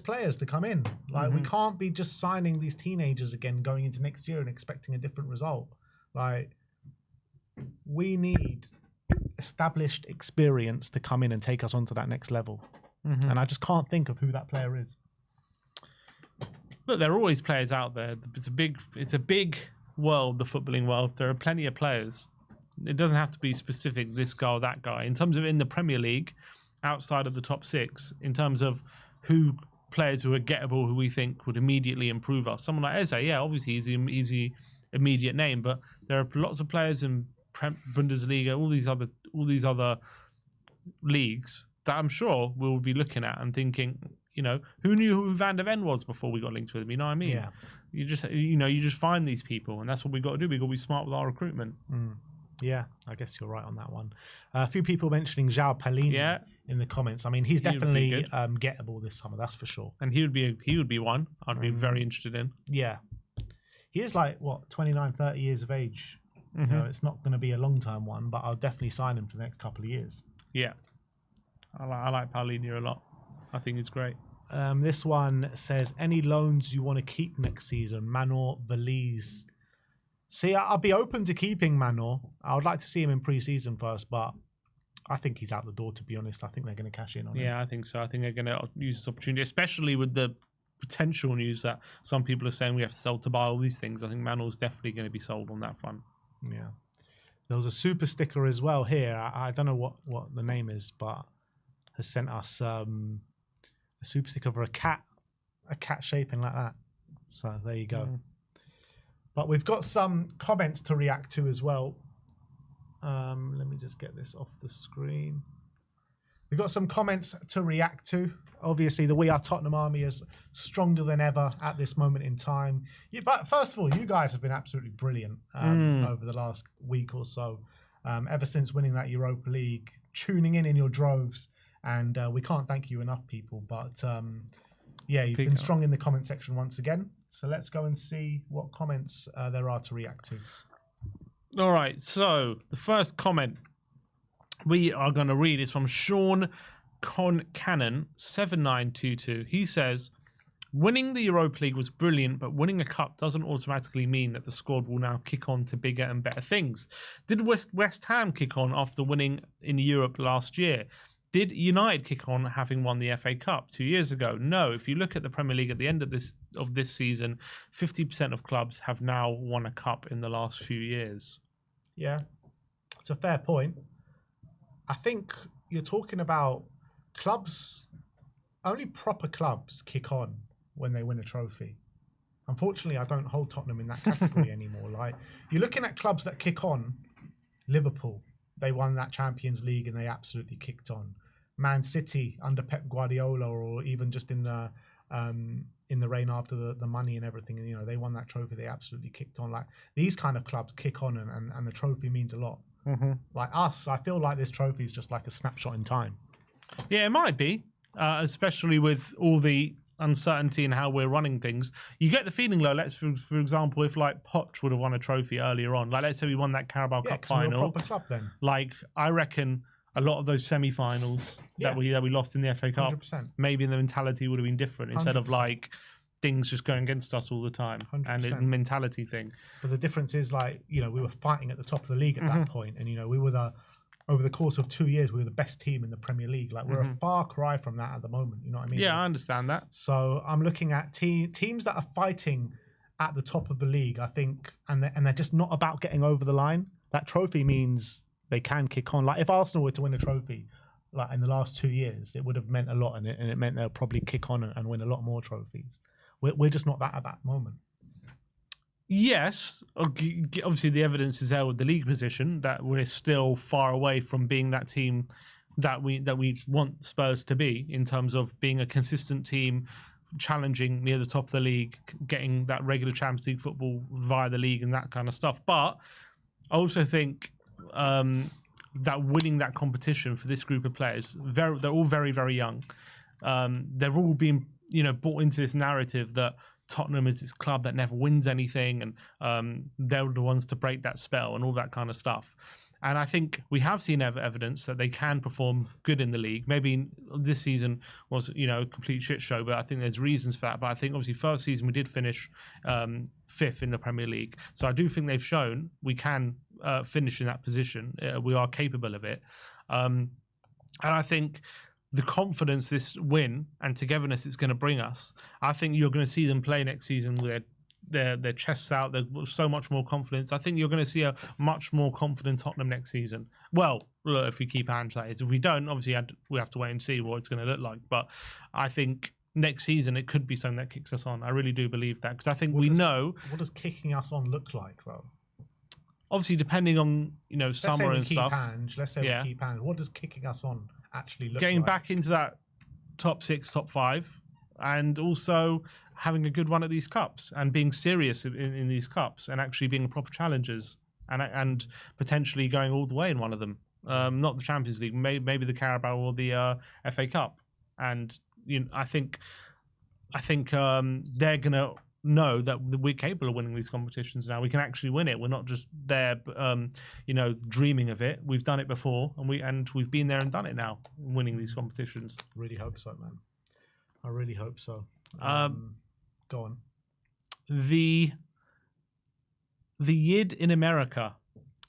players to come in. Like, we can't be just signing these teenagers again going into next year and expecting a different result. Like, we need established experience to come in and take us onto that next level. And I just can't think of who that player is. Look, there are always players out there. It's a big world, the footballing world. There are plenty of players. It doesn't have to be specific, this guy or that guy. In terms of in the Premier League, outside of the top 6, in terms of players who are gettable, who we think would immediately improve us. Someone like Eze, yeah, obviously he's the immediate name, but there are lots of players in Bundesliga, all these other leagues that I'm sure we'll be looking at and thinking, you know, who knew who Van der Ven was before we got linked with him? You know what I mean? Yeah. You just find these people, and that's what we got to do. We got to be smart with our recruitment. Yeah, I guess you're right on that one. A few people mentioning João Palhinha in the comments. I mean, he's definitely gettable this summer, that's for sure. And he would be one I'd be very interested in. Yeah. He is like, 29, 30 years of age. You know, it's not going to be a long-term one, but I'll definitely sign him for the next couple of years. Yeah. I like Palhinha a lot. I think it's great. This one says, any loans you want to keep next season? Manor, Belize. See, I'll be open to keeping Manor. I would like to see him in pre-season first, but I think he's out the door, to be honest. I think they're going to cash in on him. Yeah, I think so. I think they're going to use this opportunity, especially with the potential news that some people are saying we have to sell to buy all these things. I think Manor's definitely going to be sold on that front. Yeah. There was a super sticker as well here. I don't know what the name is, but has sent us a super sticker for a cat shaping like that. So there you go. But we've got some comments to react to as well. Let me just get this off the screen. We've got some comments to react to. Obviously, the We Are Tottenham army is stronger than ever at this moment in time. Yeah, but first of all, you guys have been absolutely brilliant over the last week or so. Ever since winning that Europa League, tuning in your droves. And we can't thank you enough, people. But yeah, you've been strong in the comment section once again. So let's go and see what comments there are to react to. All right. So the first comment we are going to read is from Sean Cannon 7922. He says, winning the Europa League was brilliant, but winning a cup doesn't automatically mean that the squad will now kick on to bigger and better things. Did West Ham kick on after winning in Europe last year? Did United kick on having won the FA Cup 2 years ago? No. If you look at the Premier League at the end of this season, 50% of clubs have now won a cup in the last few years. Yeah, it's a fair point. I think you're talking about clubs, only proper clubs kick on when they win a trophy. Unfortunately, I don't hold Tottenham in that category anymore. Like, you're looking at clubs that kick on. Liverpool, they won that Champions League and they absolutely kicked on. Man City under Pep Guardiola, or even just in the reign after the money and everything, you know, they won that trophy, they absolutely kicked on. Like, these kind of clubs kick on and the trophy means a lot. Like us, I feel like this trophy is just like a snapshot in time. Yeah, it might be, especially with all the uncertainty in how we're running things. You get the feeling, though, for example, if like Poch would have won a trophy earlier on, like let's say we won that Carabao Cup final, we're a proper club then. like I reckon a lot of those semi-finals that we lost in the FA Cup, 100%. maybe the mentality would have been different instead 100%. of like things just going against us all the time 100%. and a mentality thing. But the difference is, like, you know, we were fighting at the top of the league at that point, and you know, we were over the course of 2 years, we were the best team in the Premier League. Like, we're a far cry from that at the moment. You know what I mean? Yeah, I understand that. So I'm looking at teams that are fighting at the top of the league, I think, and they're just not about getting over the line. That trophy means they can kick on. Like, if Arsenal were to win a trophy, like in the last 2 years, it would have meant a lot, and it meant they'll probably kick on and win a lot more trophies. We're just not that at that moment. Yes, obviously the evidence is there with the league position that we're still far away from being that team that we want Spurs to be, in terms of being a consistent team, challenging near the top of the league, getting that regular Champions League football via the league and that kind of stuff. But I also think that winning that competition for this group of players, they're all very, very young. They've all been, you know, bought into this narrative that Tottenham is this club that never wins anything, and they're the ones to break that spell and all that kind of stuff. And I think we have seen evidence that they can perform good in the league. Maybe this season was, you know, a complete shit show, but I think there's reasons for that. But I think obviously first season we did finish 5th in the Premier League. So I do think they've shown we can finish in that position. We are capable of it. And I think the confidence this win and togetherness it's going to bring us, I think you're going to see them play next season with their chests out. There's so much more confidence. I think you're going to see a much more confident Tottenham next season. Well, if we keep Ange, that is. If we don't, obviously we have to wait and see what it's going to look like. But I think next season it could be something that kicks us on. I really do believe that, because I think what does kicking us on look like, though? Obviously, depending on, you know, summer and stuff. Let's say we keep Ange. What does kicking us on actually look like? Getting back into that top 6, top 5, and also having a good run at these cups and being serious in these cups and actually being proper challengers and potentially going all the way in one of them. Not the Champions League, maybe the Carabao or the FA Cup. And you know, I think they're gonna know that we're capable of winning these competitions now. We can actually win it. We're not just there, you know, dreaming of it. We've done it before, and we've been there and done it now, winning these competitions. Really hope so, man. I really hope so. Go on. The Yid in America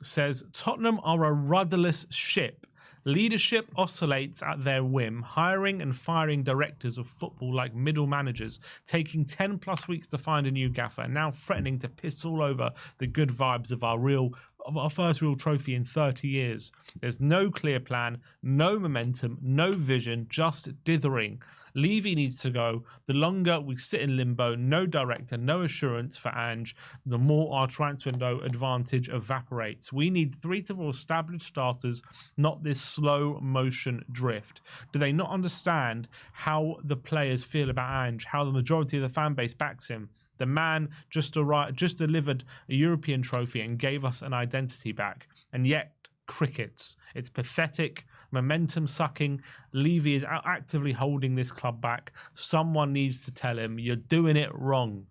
says Tottenham are a rudderless ship. Leadership oscillates at their whim, hiring and firing directors of football like middle managers, taking 10 plus weeks to find a new gaffer, and now threatening to piss all over the good vibes of our first real trophy in 30 years. There's no clear plan, no momentum, no vision, just dithering. Levy needs to go. The longer we sit in limbo, no director, no assurance for Ange, the more our transfer window advantage evaporates. We need 3 to 4 established starters, not this slow motion drift. Do they not understand how the players feel about Ange, how the majority of the fan base backs him? The man just delivered a European trophy and gave us an identity back. And yet, crickets. It's pathetic, momentum sucking. Levy is actively holding this club back. Someone needs to tell him, you're doing it wrong.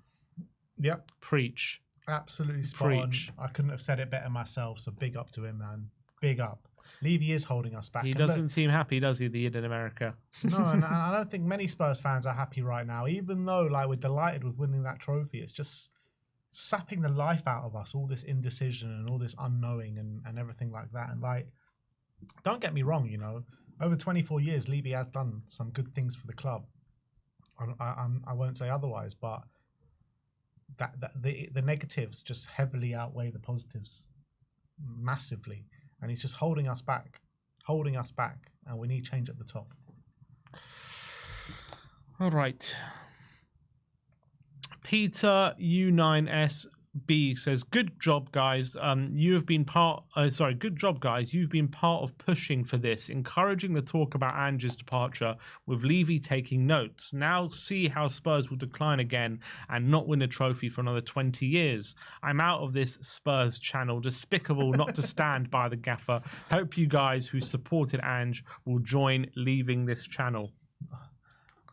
Yep. Preach. Absolutely spot on. I couldn't have said it better myself, so big up to him, man. Big up. Levy is holding us back. He doesn't seem happy, does he, the Yid in America? No, and I don't think many Spurs fans are happy right now, even though like we're delighted with winning that trophy. It's just sapping the life out of us, all this indecision and all this unknowing and everything like that. And like, don't get me wrong, you know, over 24 years, Levy has done some good things for the club. I won't say otherwise, but the negatives just heavily outweigh the positives massively. And he's just holding us back, and we need change at the top. All right. Peter U9SB says, "Good job, guys. Good job, guys. You've been part of pushing for this, encouraging the talk about Ange's departure, with Levy taking notes. Now see how Spurs will decline again and not win a trophy for another 20 years. I'm out of this Spurs channel. Despicable not to stand by the gaffer. Hope you guys who supported Ange will join leaving this channel."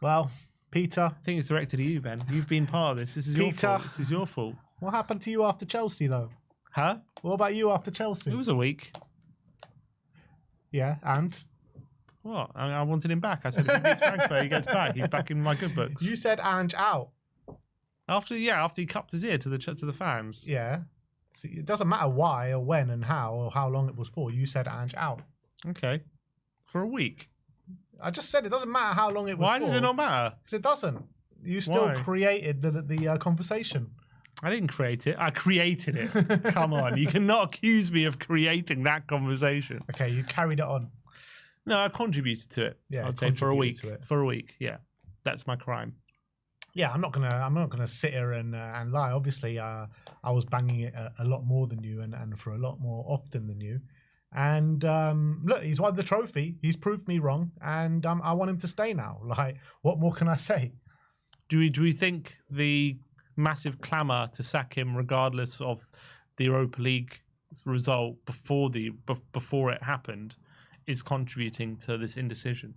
Well, Peter. I think it's directed at you, Ben. You've been part of this. This is your Peter. fault. This is your fault. What happened to you after Chelsea, though? Huh? What about you after Chelsea? It was a week. Yeah, and? What? I wanted him back. I said if he beats Frankfurt, he gets back. He's back in my good books. You said Ange out. After he cupped his ear to the fans. Yeah. So it doesn't matter why or when and how or how long it was for. You said Ange out. Okay. For a week. I just said it doesn't matter how long it was Why for. does it not matter? Because it doesn't. You still Why? created the conversation. I didn't create it. I created it. Come on. You cannot accuse me of creating that conversation. Okay, you carried it on. No, I contributed to it. Yeah, I'd say for a week. contributed to it. For a week, yeah. That's my crime. Yeah, I'm not gonna sit here and lie. Obviously, I was banging it a lot more than you and for a lot more often than you. And look, he's won the trophy. He's proved me wrong, and I want him to stay now. Like, what more can I say? Do we think the massive clamour to sack him, regardless of the Europa League result before it happened, is contributing to this indecision?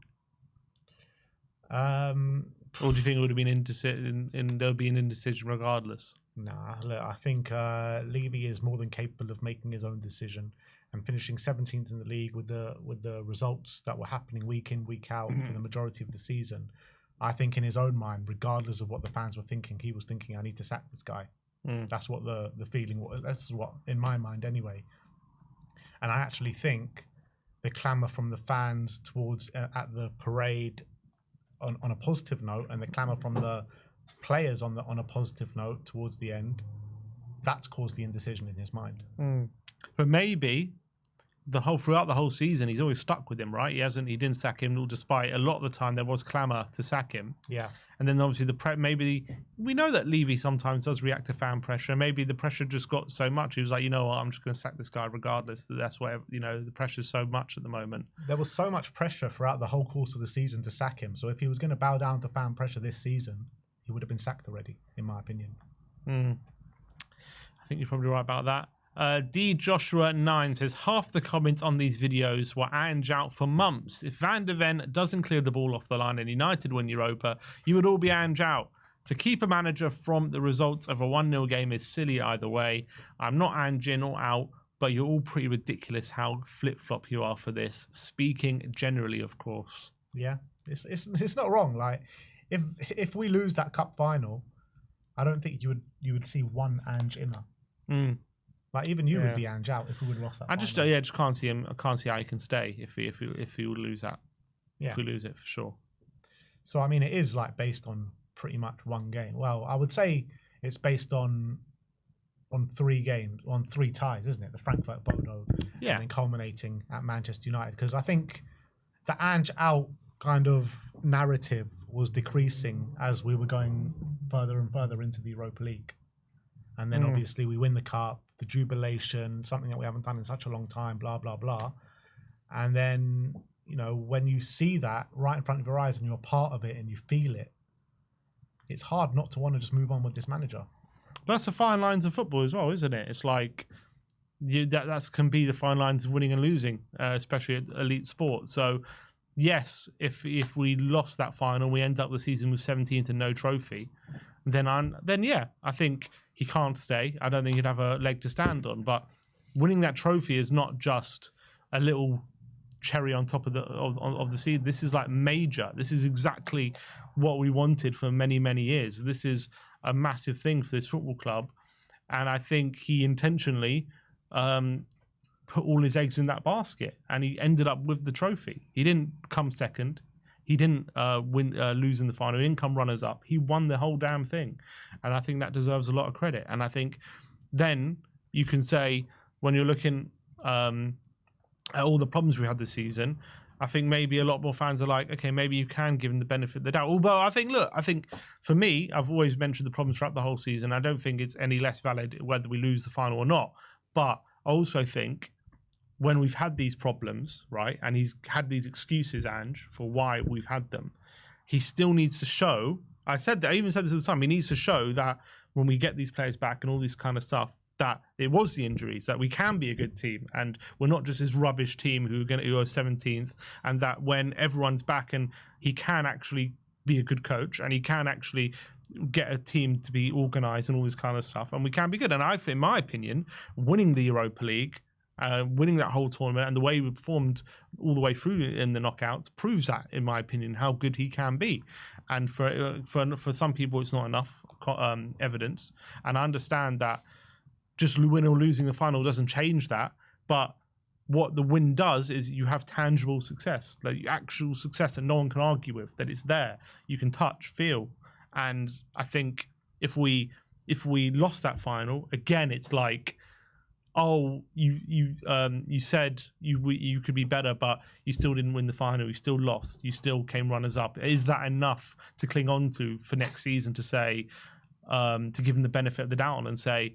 Or do you think it would have been there'll be an indecision regardless? Nah, look, I think Levy is more than capable of making his own decision and finishing 17th in the league with the results that were happening week in, week out for the majority of the season. I think in his own mind, regardless of what the fans were thinking, he was thinking, I need to sack this guy. That's what the feeling was. That's what, in my mind anyway. And I actually think the clamour from the fans towards at the parade on a positive note, and the clamour from the players on a positive note towards the end, that's caused the indecision in his mind. But maybe throughout the whole season, he's always stuck with him, right? He didn't sack him, despite a lot of the time there was clamour to sack him. Yeah. And then obviously maybe we know that Levy sometimes does react to fan pressure. Maybe the pressure just got so much. He was like, you know what, I'm just going to sack this guy regardless. That's why, the pressure's so much at the moment. There was so much pressure throughout the whole course of the season to sack him. So if he was going to bow down to fan pressure this season, he would have been sacked already, in my opinion. I think you're probably right about that. D Joshua 9 says half the comments on these videos were Ange out for months. If Van de Ven doesn't clear the ball off the line and United win Europa, you would all be Ange out. To keep a manager from the results of a 1-0 game is silly either way. I'm not Ange in or out, but you're all pretty ridiculous how flip-flop you are for this. Speaking generally, of course. Yeah, it's not wrong. Like, if we lose that cup final, I don't think you would see one Ange inner. Like, even you would be Ange out if we would have lost that. I just can't see him. I can't see how he can stay if he would lose that. Yeah. If we lose it, for sure. So I mean, it is like based on pretty much one game. Well, I would say it's based on 3 games, on 3 ties, isn't it? The Frankfurt, Bodo, and then culminating at Manchester United. Because I think the Ange out kind of narrative was decreasing as we were going further and further into the Europa League. And then obviously we win the cup, the jubilation, something that we haven't done in such a long time, blah, blah, blah. And then, when you see that right in front of your eyes and you're a part of it and you feel it, it's hard not to want to just move on with this manager. That's the fine lines of football as well, isn't it? It's like that can be the fine lines of winning and losing, especially at elite sport. So, yes, if we lost that final, we end up the season with 17th and no trophy, then yeah, I think he can't stay. I don't think he'd have a leg to stand on. But winning that trophy is not just a little cherry on top of the seed. This is like major. This is exactly what we wanted for many, many years. This is a massive thing for this football club, and I think he intentionally put all his eggs in that basket, and he ended up with the trophy. He didn't come second. He didn't lose in the final. He didn't come runners up. He won the whole damn thing, and I think that deserves a lot of credit. And I think then you can say, when you're looking at all the problems we had this season, I think maybe a lot more fans are like, okay, maybe you can give him the benefit of the doubt. Although I think for me, I've always mentioned the problems throughout the whole season. I don't think it's any less valid whether we lose the final or not. But I also think when we've had these problems, right, and he's had these excuses, Ange, for why we've had them, he still needs to show, I even said this at the time, he needs to show that when we get these players back and all this kind of stuff, that it was the injuries, that we can be a good team, and we're not just this rubbish team who are 17th, and that when everyone's back and he can actually be a good coach, and he can actually get a team to be organised and all this kind of stuff, and we can be good. And I think, in my opinion, winning the Europa League, winning that whole tournament, and the way we performed all the way through in the knockouts proves that, in my opinion, how good he can be. And for some people, it's not enough evidence. And I understand that just winning or losing the final doesn't change that, but what the win does is you have tangible success, like actual success that no one can argue with, that it's there, you can touch, feel. And I think if we lost that final again, it's like, oh, you said you could be better, but you still didn't win the final. You still lost. You still came runners up. Is that enough to cling on to for next season, to say, to give them the benefit of the doubt and say,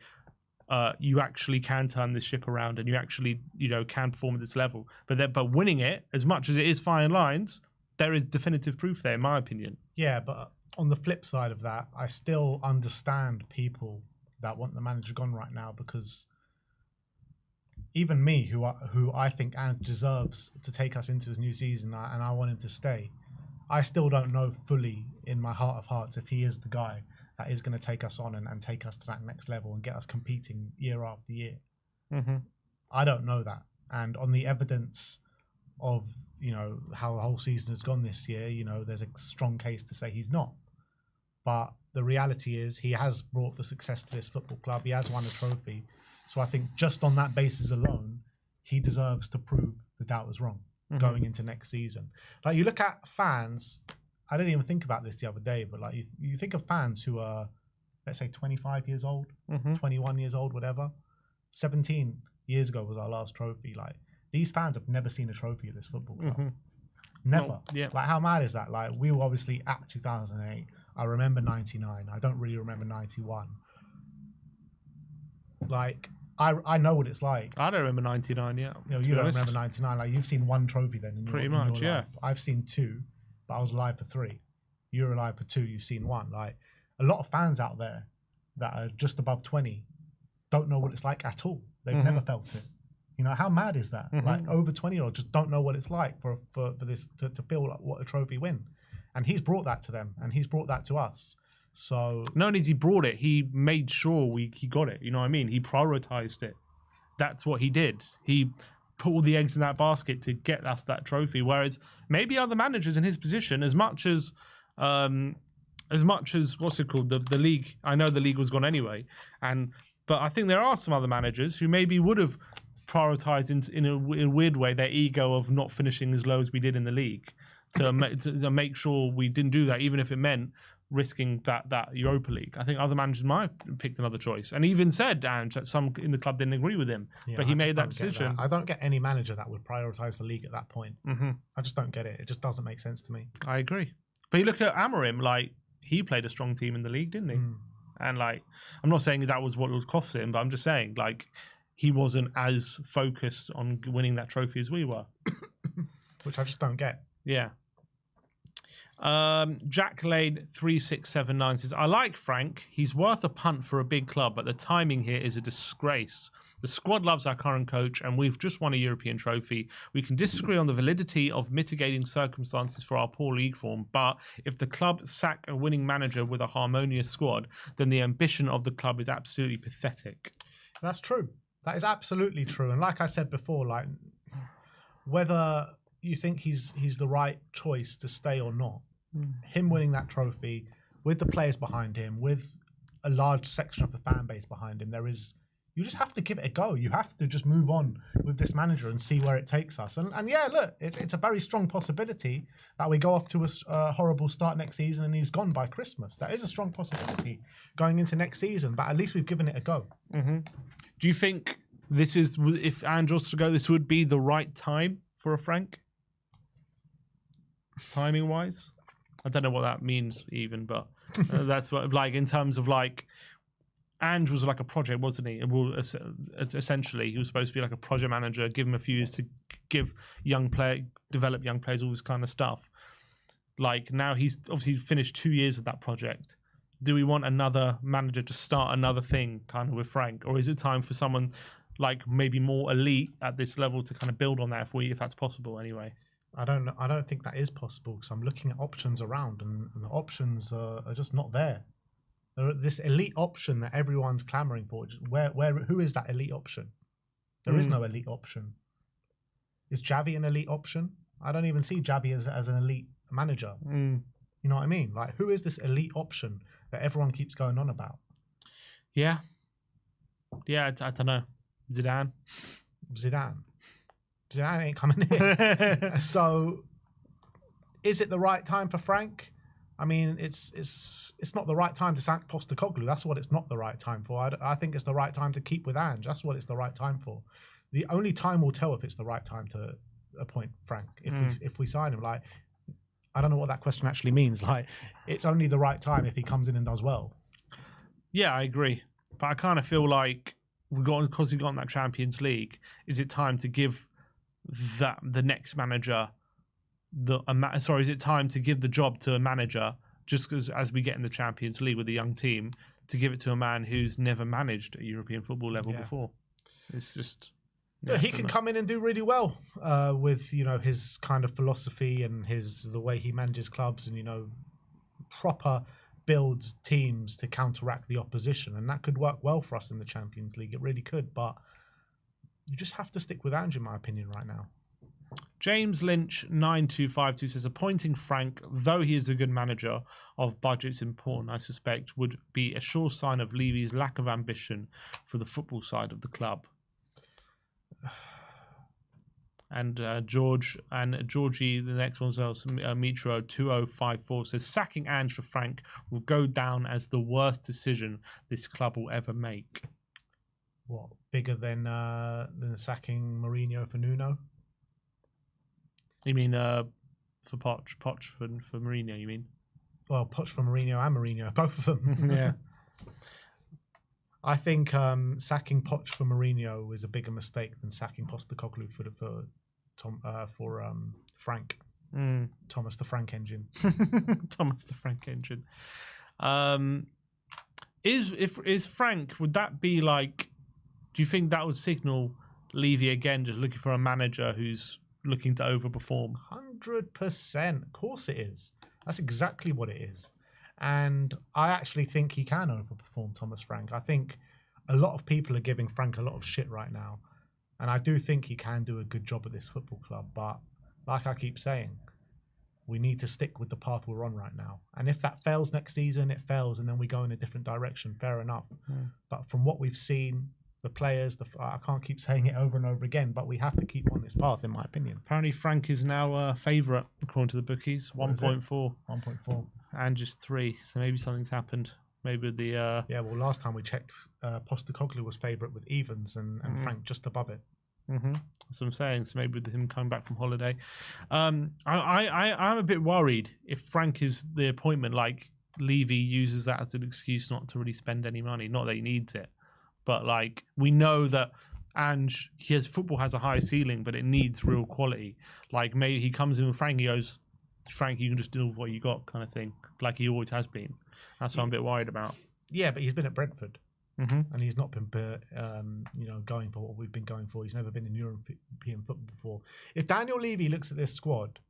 you actually can turn this ship around, and you actually, can perform at this level. But winning it, as much as it is fine lines, there is definitive proof there, in my opinion. Yeah, but on the flip side of that, I still understand people that want the manager gone right now, because even me, who I think Ange deserves to take us into his new season, and I want him to stay, I still don't know fully in my heart of hearts if he is the guy that is going to take us on and take us to that next level and get us competing year after year. Mm-hmm. I don't know that. And on the evidence of, how the whole season has gone this year, there's a strong case to say he's not. But the reality is he has brought the success to this football club. He has won a trophy. So I think just on that basis alone, he deserves to prove the doubt was wrong going into next season. Like, you look at fans, I didn't even think about this the other day, but like you think of fans who are, let's say, 25 years old, 21 years old, whatever. 17 years ago was our last trophy. Like, these fans have never seen a trophy at this football club. Never. Well, yeah. Like, how mad is that? Like, we were obviously at 2008. I remember 99. I don't really remember 91. Like, I know what it's like. I don't remember 99, yeah. You don't remember 99. Like, you've seen one trophy then. In Pretty your much, life. yeah. I've seen two, but I was alive for three. You were alive for two. You've seen one. Like, a lot of fans out there that are just above 20 don't know what it's like at all. They've never felt it. How mad is that? Like, over 20-year-olds just don't know what it's like for this to feel like what a trophy win. And he's brought that to them, and he's brought that to us. So not only has he brought it, he made sure he got it. You know what I mean? He prioritized it. That's what he did. He put all the eggs in that basket to get us that trophy. Whereas maybe other managers in his position, as much as what's it called, the league. I know the league was gone anyway, but I think there are some other managers who maybe would have prioritized in a weird way their ego of not finishing as low as we did in the league to make sure we didn't do that, even if it meant risking that Europa League. I think other managers might have picked another choice, and even said Ange that some in the club didn't agree with him, but he made that decision. I don't get any manager that would prioritize the league at that point. I just don't get it. It just doesn't make sense to me. I agree. But you look at Amorim, like, he played a strong team in the league, didn't he? And like, I'm not saying that was what would cost him, but I'm just saying, like, he wasn't as focused on winning that trophy as we were. Which I just don't get. Yeah. Jack Lane 3679 says, I like Frank. He's worth a punt for a big club, but the timing here is a disgrace. The squad loves our current coach, and we've just won a European trophy. We can disagree on the validity of mitigating circumstances for our poor league form, but if the club sack a winning manager with a harmonious squad, then the ambition of the club is absolutely pathetic. That's true. That is absolutely true. And like I said before, like, whether you think he's the right choice to stay or not, him winning that trophy with the players behind him, with a large section of the fan base behind him, you just have to give it a go. You have to just move on with this manager and see where it takes us. And yeah, look, it's a very strong possibility that we go off to a horrible start next season and he's gone by Christmas. That is a strong possibility going into next season, but at least we've given it a go. Do you think this is, if Ange was to go, this would be the right time for a Frank? Timing wise? I don't know what that means even, but that's what, like, in terms of, like, Ange was like a project, wasn't he? Essentially, he was supposed to be like a project manager, give him a few years to develop young players, all this kind of stuff. Like, now he's obviously finished 2 years of that project. Do we want another manager to start another thing kind of with Frank? Or is it time for someone like maybe more elite at this level to kind of build on that if that's possible anyway? I don't think that is possible because I'm looking at options around, and the options are just not there. This elite option that everyone's clamoring for. Who is that elite option? There is no elite option. Is Javi an elite option? I don't even see Javi as an elite manager. You know what I mean? Like, who is this elite option that everyone keeps going on about? Yeah, I don't know. Zidane ain't coming in. So, is it the right time for Frank? I mean, it's not the right time to sack Postecoglou. That's what it's not the right time for. I think it's the right time to keep with Ange. That's what it's the right time for. The only time will tell if it's the right time to appoint Frank. If we sign him, like, I don't know what that question actually means. Like, it's only the right time if he comes in and does well. Yeah, I agree, but I kind of feel like because we got in that Champions League. Is it time to give the next manager is it time to give the job to a manager just because as we get in the Champions League with a young team to give it to a man who's never managed at European football level before? It's just he can come in and do really well with his kind of philosophy and the way he manages clubs and proper builds teams to counteract the opposition, and that could work well for us in the Champions League. It really could, but you just have to stick with Ange, in my opinion, right now. James Lynch 9252 says appointing Frank, though he is a good manager of budgets important, I suspect, would be a sure sign of Levy's lack of ambition for the football side of the club. And Georgie, the next one's else, Mitro 2054 says sacking Ange for Frank will go down as the worst decision this club will ever make. What, bigger than sacking Mourinho for Nuno? You mean for Poch for Mourinho? You mean? Well, Poch for Mourinho and Mourinho, both of them. Yeah. I think sacking Poch for Mourinho is a bigger mistake than sacking Postecoglou for Frank. Thomas the Frank Engine. Thomas the Frank Engine. Is Frank? Would that be like? Do you think that would signal Levy again, just looking for a manager who's looking to overperform? 100%. Of course it is. That's exactly what it is. And I actually think he can overperform Thomas Frank. I think a lot of people are giving Frank a lot of shit right now. And I do think he can do a good job at this football club. But like I keep saying, we need to stick with the path we're on right now. And if that fails next season, it fails, and then we go in a different direction. Fair enough. But from what we've seen, the players, I can't keep saying it over and over again, but we have to keep on this path, in my opinion. Apparently, Frank is now a favourite, according to the bookies. 1.4. 1.4. And just 3. So maybe something's happened. Maybe the... Yeah, well, last time we checked, Postecoglou was favourite with evens and Frank just above it. That's what I'm saying. So maybe with him coming back from holiday. I'm a bit worried if Frank is the appointment, like Levy uses that as an excuse not to really spend any money. Not that he needs it. But like we know that Ange, football has a high ceiling, but it needs real quality. Like maybe he comes in with Frank, he goes, Frank, you can just do what you got, kind of thing, like he always has been. That's what I'm a bit worried about. Yeah, but he's been at Brentford, and he's not been, going for what we've been going for. He's never been in European football before. If Daniel Levy looks at this squad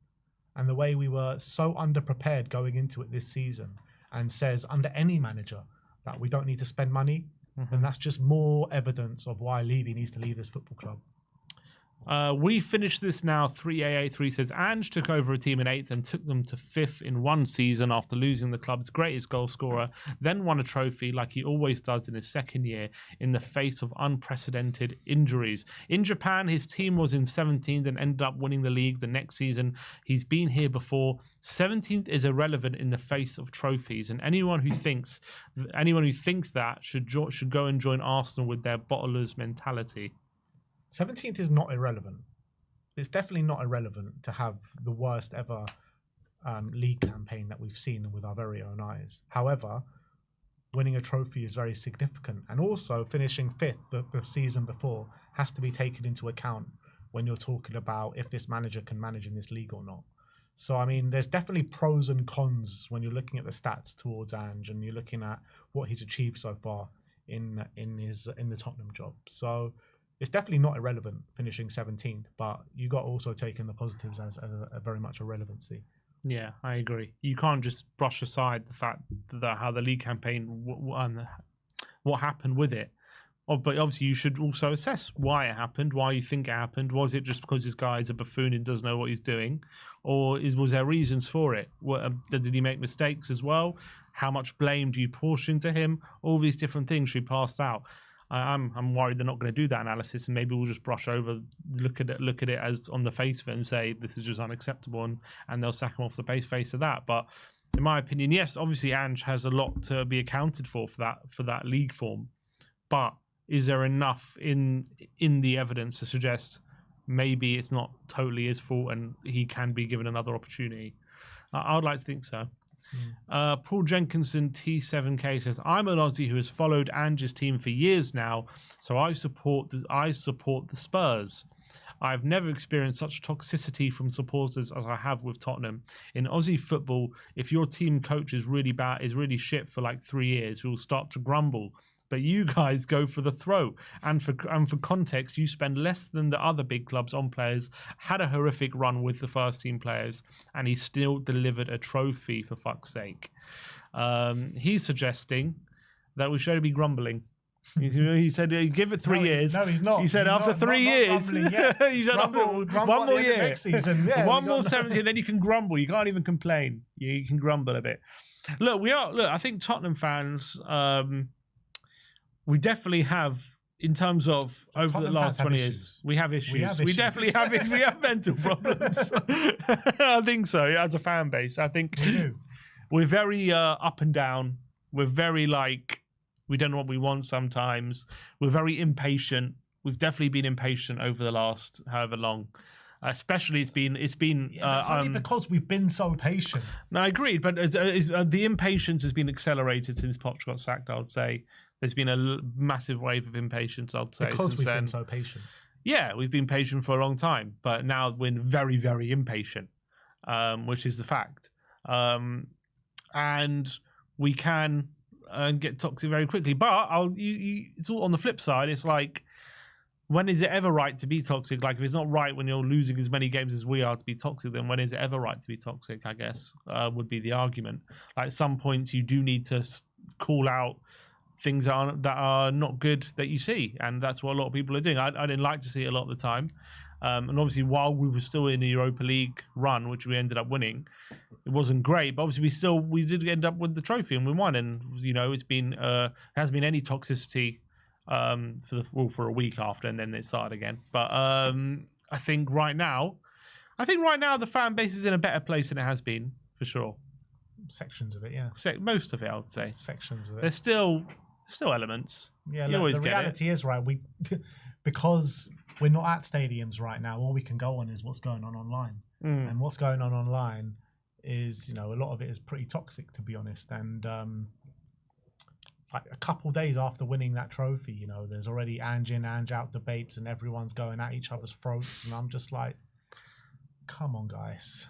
and the way we were so underprepared going into it this season, and says under any manager that we don't need to spend money, and that's just more evidence of why Levy needs to leave this football club. We finished this now. 3AA3 says Ange took over a team in 8th and took them to 5th in one season after losing the club's greatest goal scorer, then won a trophy like he always does in his second year in the face of unprecedented injuries. In Japan, his team was in 17th and ended up winning the league the next season. He's been here before. 17th is irrelevant in the face of trophies, and anyone who thinks that should go and join Arsenal with their bottlers mentality. 17th is not irrelevant. It's definitely not irrelevant to have the worst ever league campaign that we've seen with our very own eyes. However, winning a trophy is very significant. And also finishing 5th the season before has to be taken into account when you're talking about if this manager can manage in this league or not. So, I mean, there's definitely pros and cons when you're looking at the stats towards Ange and you're looking at what he's achieved so far in the Tottenham job. So, it's definitely not irrelevant finishing 17th, but you got also taken the positives as a very much a relevancy. Yeah, I agree. You can't just brush aside the fact that how the league campaign, what happened with it. But obviously, you should also assess why it happened, why you think it happened. Was it just because this guy is a buffoon and doesn't know what he's doing? Or was there reasons for it? Did he make mistakes as well? How much blame do you portion to him? All these different things should be passed out. I'm worried they're not going to do that analysis, and maybe we'll just brush over, look at it as on the face of it and say this is just unacceptable, and they'll sack him off the face of that. But in my opinion, yes, obviously Ange has a lot to be accounted for that league form, but is there enough in the evidence to suggest maybe it's not totally his fault and he can be given another opportunity? I would like to think so. Paul Jenkinson T7K says, I'm an Aussie who has followed Ange's team for years now, so I support the Spurs. I've never experienced such toxicity from supporters as I have with Tottenham. In Aussie football, if your team coach is really shit for like 3 years, we will start to grumble. But you guys go for the throat. And for context, you spend less than the other big clubs on players, had a horrific run with the first team players, and he still delivered a trophy, for fuck's sake. He's suggesting that we should be grumbling. He said, give it 3 years. No, he's not. He said, after 3 years, he said, grumble one more year. Next season. Yeah, one more 17, then you can grumble. You can't even complain. You can grumble a bit. Look, I think Tottenham fans, we definitely have, in terms of over the last 20 years, we have issues. We definitely have it. We have mental problems. I think so. As a fan base, I think we're very up and down. We're very we don't know what we want sometimes. We're very impatient. We've definitely been impatient over the last however long. Especially, it's been. It's only because we've been so patient. No, I agree, but the impatience has been accelerated since Poch got sacked. I would say there's been a massive wave of impatience. I'd say because since we've then. been so patient. Yeah, we've been patient for a long time, but now we're very, very impatient, which is the fact. And we can get toxic very quickly. But it's all on the flip side. It's like, when is it ever right to be toxic? Like, if it's not right when you're losing as many games as we are to be toxic, then when is it ever right to be toxic, I guess, would be the argument. Like, at some points, you do need to call out things that are not good that you see. And that's what a lot of people are doing. I didn't like to see it a lot of the time. And obviously, while we were still in the Europa League run, which we ended up winning, it wasn't great. But obviously, we did end up with the trophy and we won. And, it's been, hasn't been any toxicity for a week after, and then it started again. But I think right now the fan base is in a better place than it has been, for sure. Sections of it, yeah. Most of it, I would say. Sections of it. There's still elements. Yeah, you always the reality is, right, because we're not at stadiums right now, all we can go on is what's going on online. And what's going on online is, a lot of it is pretty toxic, to be honest. And like a couple days after winning that trophy, there's already Ange in, Ange out debates, and everyone's going at each other's throats. And I'm just like, come on, guys.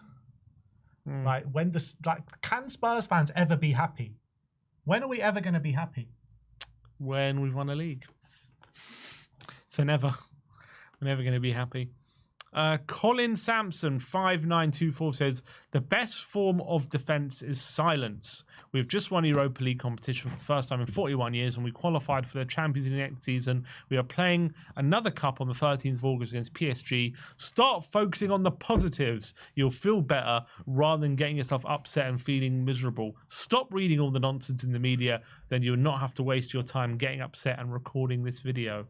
Like, can Spurs fans ever be happy? When are we ever going to be happy? When we've won a league. So never. We're never going to be happy. Colin Sampson 5924 says, the best form of defence is silence. We've just won Europa League competition for the first time in 41 years, and we qualified for the Champions League next season. We are playing another cup on the 13th of August against PSG. Start focusing on the positives. You'll feel better rather than getting yourself upset and feeling miserable. Stop reading all the nonsense in the media, then you'll not have to waste your time getting upset and recording this video.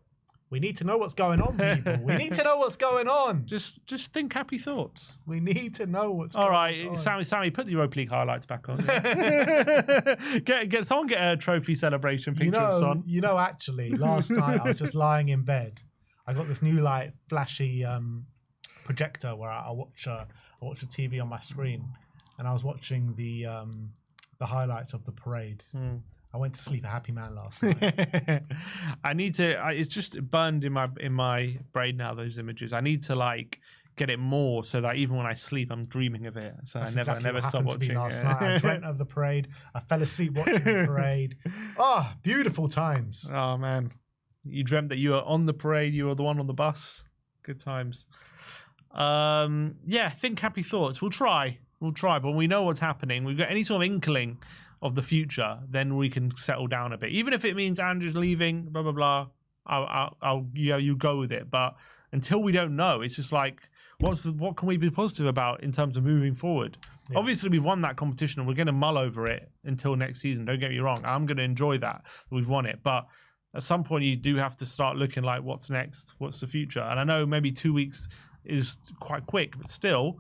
We need to know what's going on, people. We need to know what's going on. Just think happy thoughts. We need to know what's going on. All right, Sammy, put the Europa League highlights back on. Someone get a trophy celebration picture of Son. Actually, last night I was just lying in bed. I got this new flashy projector where I watch a TV on my screen, and I was watching the highlights of the parade. I went to sleep a happy man last night. I need to. It's just burned in my brain now. Those images. I need to get it more so that even when I sleep, I'm dreaming of it. So That's I never stop watching last it. Night. I dreamt of the parade. I fell asleep watching the parade. Oh, beautiful times. Oh man. You dreamt that you were on the parade. You were the one on the bus. Good times. Yeah, think happy thoughts. We'll try, but when we know what's happening, we've got any sort of inkling of the future, then we can settle down a bit. Even if it means Andrew's leaving, blah blah blah. I'll you go with it. But until we don't know, it's just like, what can we be positive about in terms of moving forward? Yeah. Obviously, we've won that competition, and we're going to mull over it until next season. Don't get me wrong; I'm going to enjoy that we've won it, but at some point, you do have to start looking like, what's next? What's the future? And I know maybe 2 weeks is quite quick, but still,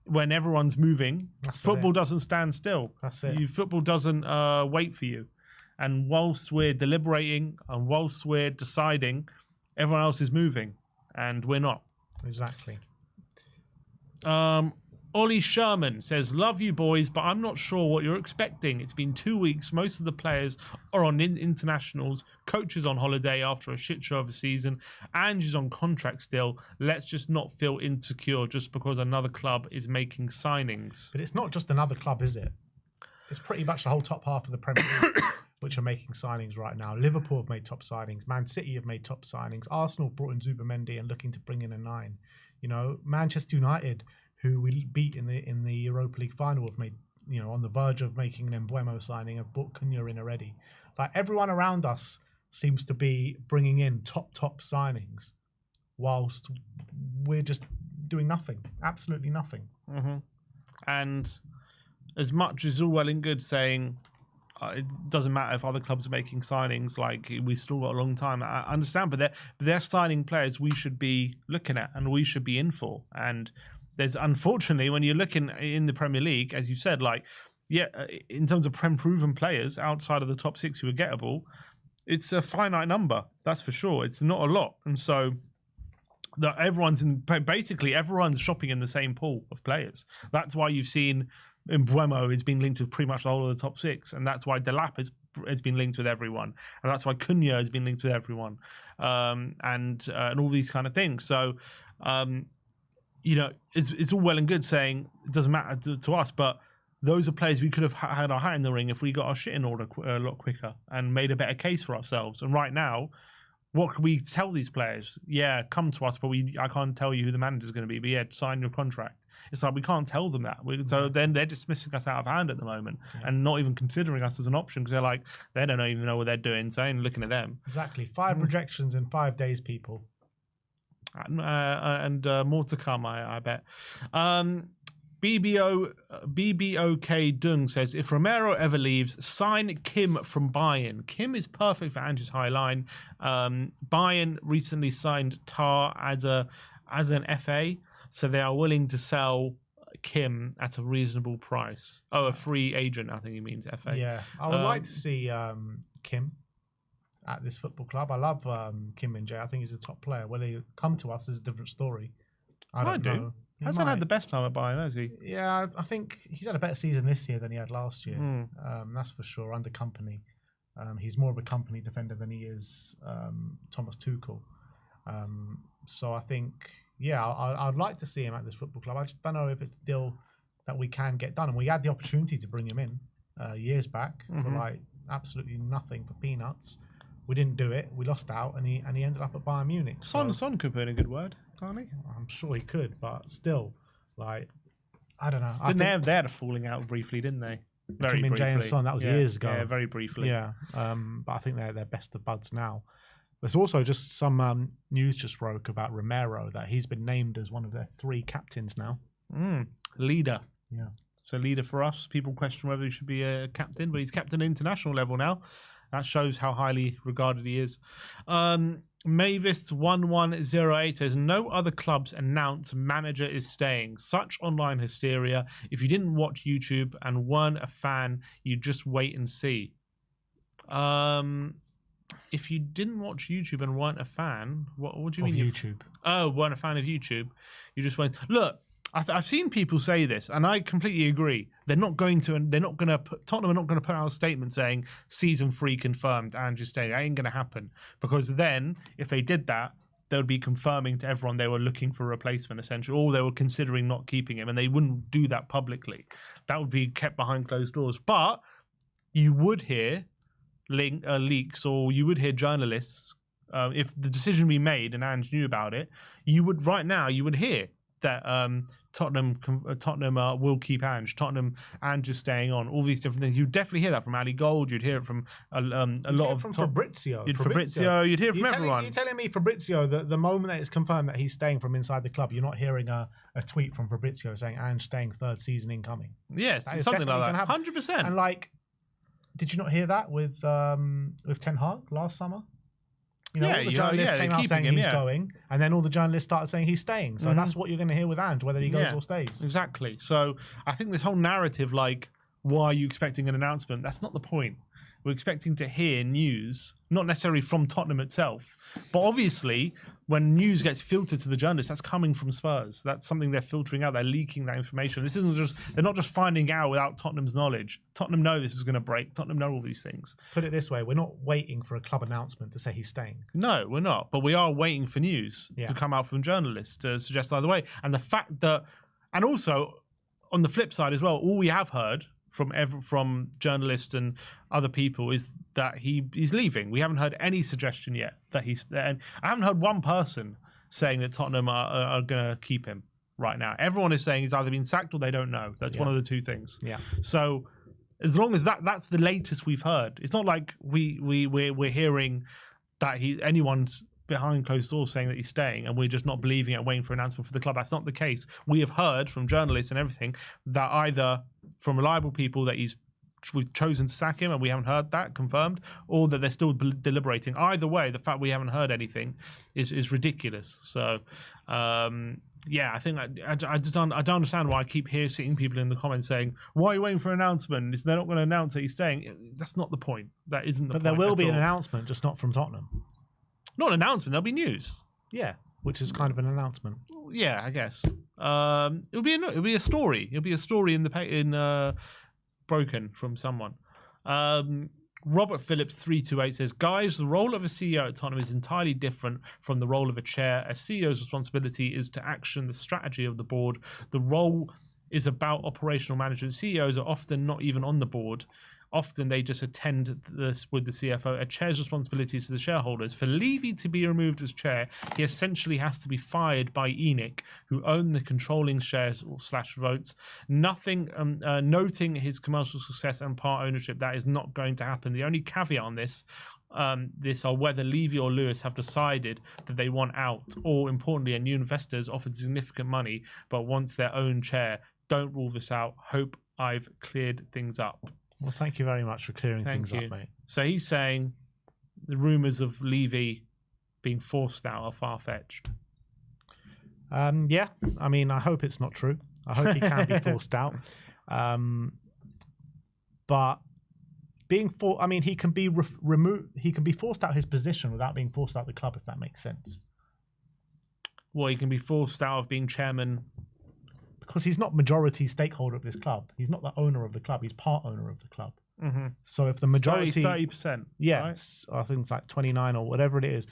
when everyone's moving, football doesn't stand still. That's it. Football doesn't wait for you. And whilst we're deliberating and whilst we're deciding, everyone else is moving, and we're not. Exactly. Ollie Sherman says, love you boys, but I'm not sure what you're expecting. It's been 2 weeks. Most of the players are on internationals. Coach is on holiday after a shit show of a season. Ange is on contract still. Let's just not feel insecure just because another club is making signings. But it's not just another club, is it? It's pretty much the whole top half of the Premier League which are making signings right now. Liverpool have made top signings. Man City have made top signings. Arsenal brought in Zubimendi and looking to bring in a 9. You know, Manchester United, who we beat in the Europa League final, have made, you know, on the verge of making an Embuemo signing, have brought Cunha in already. Like, everyone around us seems to be bringing in top signings, whilst we're just doing nothing, absolutely nothing. Mm-hmm. And as much as all well and good saying it doesn't matter if other clubs are making signings, like, we still got a long time. I understand, but they're signing players we should be looking at and we should be in for. And there's, unfortunately, when you're looking in the Premier League, as you said, like, yeah, in terms of proven players outside of the top 6 who are gettable, it's a finite number, that's for sure. It's not a lot. And so everyone's shopping in the same pool of players. That's why you've seen Embuemo is being linked with pretty much all of the top 6, and that's why Delap has been linked with everyone, and that's why Cunha has been linked with everyone, and all these kind of things. So, you know, it's all well and good saying it doesn't matter to us, but those are players we could have had our hat in the ring if we got our shit in order a lot quicker and made a better case for ourselves. And right now, what can we tell these players? Yeah, come to us, but I can't tell you who the manager's going to be. But yeah, sign your contract. It's like we can't tell them that. So then they're dismissing us out of hand at the moment, and not even considering us as an option, because they're like, they don't even know what they're doing. Saying, looking at them. Exactly. 5 rejections in 5 days, people. And more to come, I bet. BBOK Dung says, if Romero ever leaves, sign Kim from Bayern. Kim is perfect for Ange's high line. Bayern recently signed Tar as an FA, so they are willing to sell Kim at a reasonable price. Oh, a free agent, I think he means FA. Yeah, I would like to see Kim at this football club. I love Kim Min-jae. I think he's a top player. Whether he come to us is a different story. I don't know. He hasn't had the best time at Bayern, has he? Yeah, I think he's had a better season this year than he had last year. That's for sure, under Company. He's more of a Company defender than he is Thomas Tuchel. So I think, yeah, I'd like to see him at this football club. I just don't know if it's a deal that we can get done. And we had the opportunity to bring him in years back for like absolutely nothing, for peanuts. We didn't do it. We lost out, and he ended up at Bayern Munich. Son could put in a good word, can't he? I'm sure he could, but still, like, I don't know. They had a falling out briefly, didn't they? Very Kim briefly. Min-jae and Son, that was years ago. Yeah, very briefly. Yeah, but I think they're best of buds now. There's also just some news just broke about Romero, that he's been named as one of their 3 captains now. Leader. Yeah. So leader for us. People question whether he should be a captain, but he's captain at international level now. That shows how highly regarded he is. Mavis1108 says, no other clubs announce manager is staying. Such online hysteria. If you didn't watch YouTube and weren't a fan, you just wait and see. If you didn't watch YouTube and weren't a fan, what do you mean? YouTube. Weren't a fan of YouTube. You just went, look, I've seen people say this, and I completely agree. Tottenham are not going to put out a statement saying season 3 confirmed and just staying. That ain't going to happen, because then if they did that, they would be confirming to everyone they were looking for a replacement, essentially, or they were considering not keeping him, and they wouldn't do that publicly. That would be kept behind closed doors. But you would hear leaks, or you would hear journalists if the decision we made and Ange knew about it, you would hear that Tottenham will keep Ange. Ange is staying on. All these different things. You'd definitely hear that from Ali Gold. You'd hear it from a lot of Fabrizio. You'd hear it from everyone. You're telling me Fabrizio that the moment that it's confirmed that he's staying from inside the club, you're not hearing a tweet from Fabrizio saying Ange staying third season incoming. Yes, something like that. 100%. And like, did you not hear that with Ten Hag last summer? You know, all the journalists came out saying he's going, and then all the journalists started saying he's staying. So that's what you're going to hear with Ange, whether he goes or stays. Exactly. So I think this whole narrative, like, why are you expecting an announcement? That's not the point. We're expecting to hear news, not necessarily from Tottenham itself, but obviously when news gets filtered to the journalists, that's coming from Spurs. That's something they're filtering out. They're leaking that information. This isn't they're not just finding out without Tottenham's knowledge. Tottenham know this is going to break. Tottenham know all these things. Put it this way, we're not waiting for a club announcement to say he's staying. No, we're not. But we are waiting for news to come out from journalists to suggest either way. And the fact that, and also on the flip side as well, all we have heard from journalists and other people is that he's leaving. We haven't heard any suggestion yet that he's there. And I haven't heard one person saying that Tottenham are going to keep him right now. Everyone is saying he's either been sacked or they don't know. That's one of the two things. Yeah. So as long as that's the latest we've heard. It's not like we're hearing that anyone's behind closed doors saying that he's staying and we're just not believing it, waiting for an announcement for the club. That's not the case. We have heard from journalists and everything that either from reliable people that we've chosen to sack him and we haven't heard that confirmed, or that they're still deliberating. Either way, the fact we haven't heard anything is ridiculous. So I think I just don't understand why I keep seeing people in the comments saying, why are you waiting for an announcement? They're not going to announce that he's staying. That's not the point. That isn't the point. But there will be an announcement, just not from Tottenham. Not an announcement, there'll be news. Yeah, which is kind of an announcement. Yeah, I guess. It'll be a story. It'll be a story in broken from someone. Robert Phillips 328 says, guys, the role of a CEO at Tottenham is entirely different from the role of a chair. A CEO's responsibility is to action the strategy of the board. The role is about operational management. CEOs are often not even on the board. Often they just attend this with the CFO. A chair's responsibility is to the shareholders. For Levy to be removed as chair, he essentially has to be fired by ENIC, who own the controlling shares / votes. Nothing noting his commercial success and part ownership. That is not going to happen. The only caveat on this are whether Levy or Lewis have decided that they want out, or importantly, a new investors offered significant money but wants their own chair. Don't rule this out. Hope I've cleared things up. Well, thank you very much for clearing things up, mate. So he's saying the rumours of Levy being forced out are far-fetched. Yeah, I mean, I hope it's not true. I hope he can be forced out. But being he can be removed. He can be forced out his position without being forced out the club, if that makes sense. Well, he can be forced out of being chairman. Because he's not majority stakeholder of this club. He's not the owner of the club. He's part owner of the club. Mm-hmm. So if the majority... 30%. Yes. Right? I think it's like 29 or whatever it is.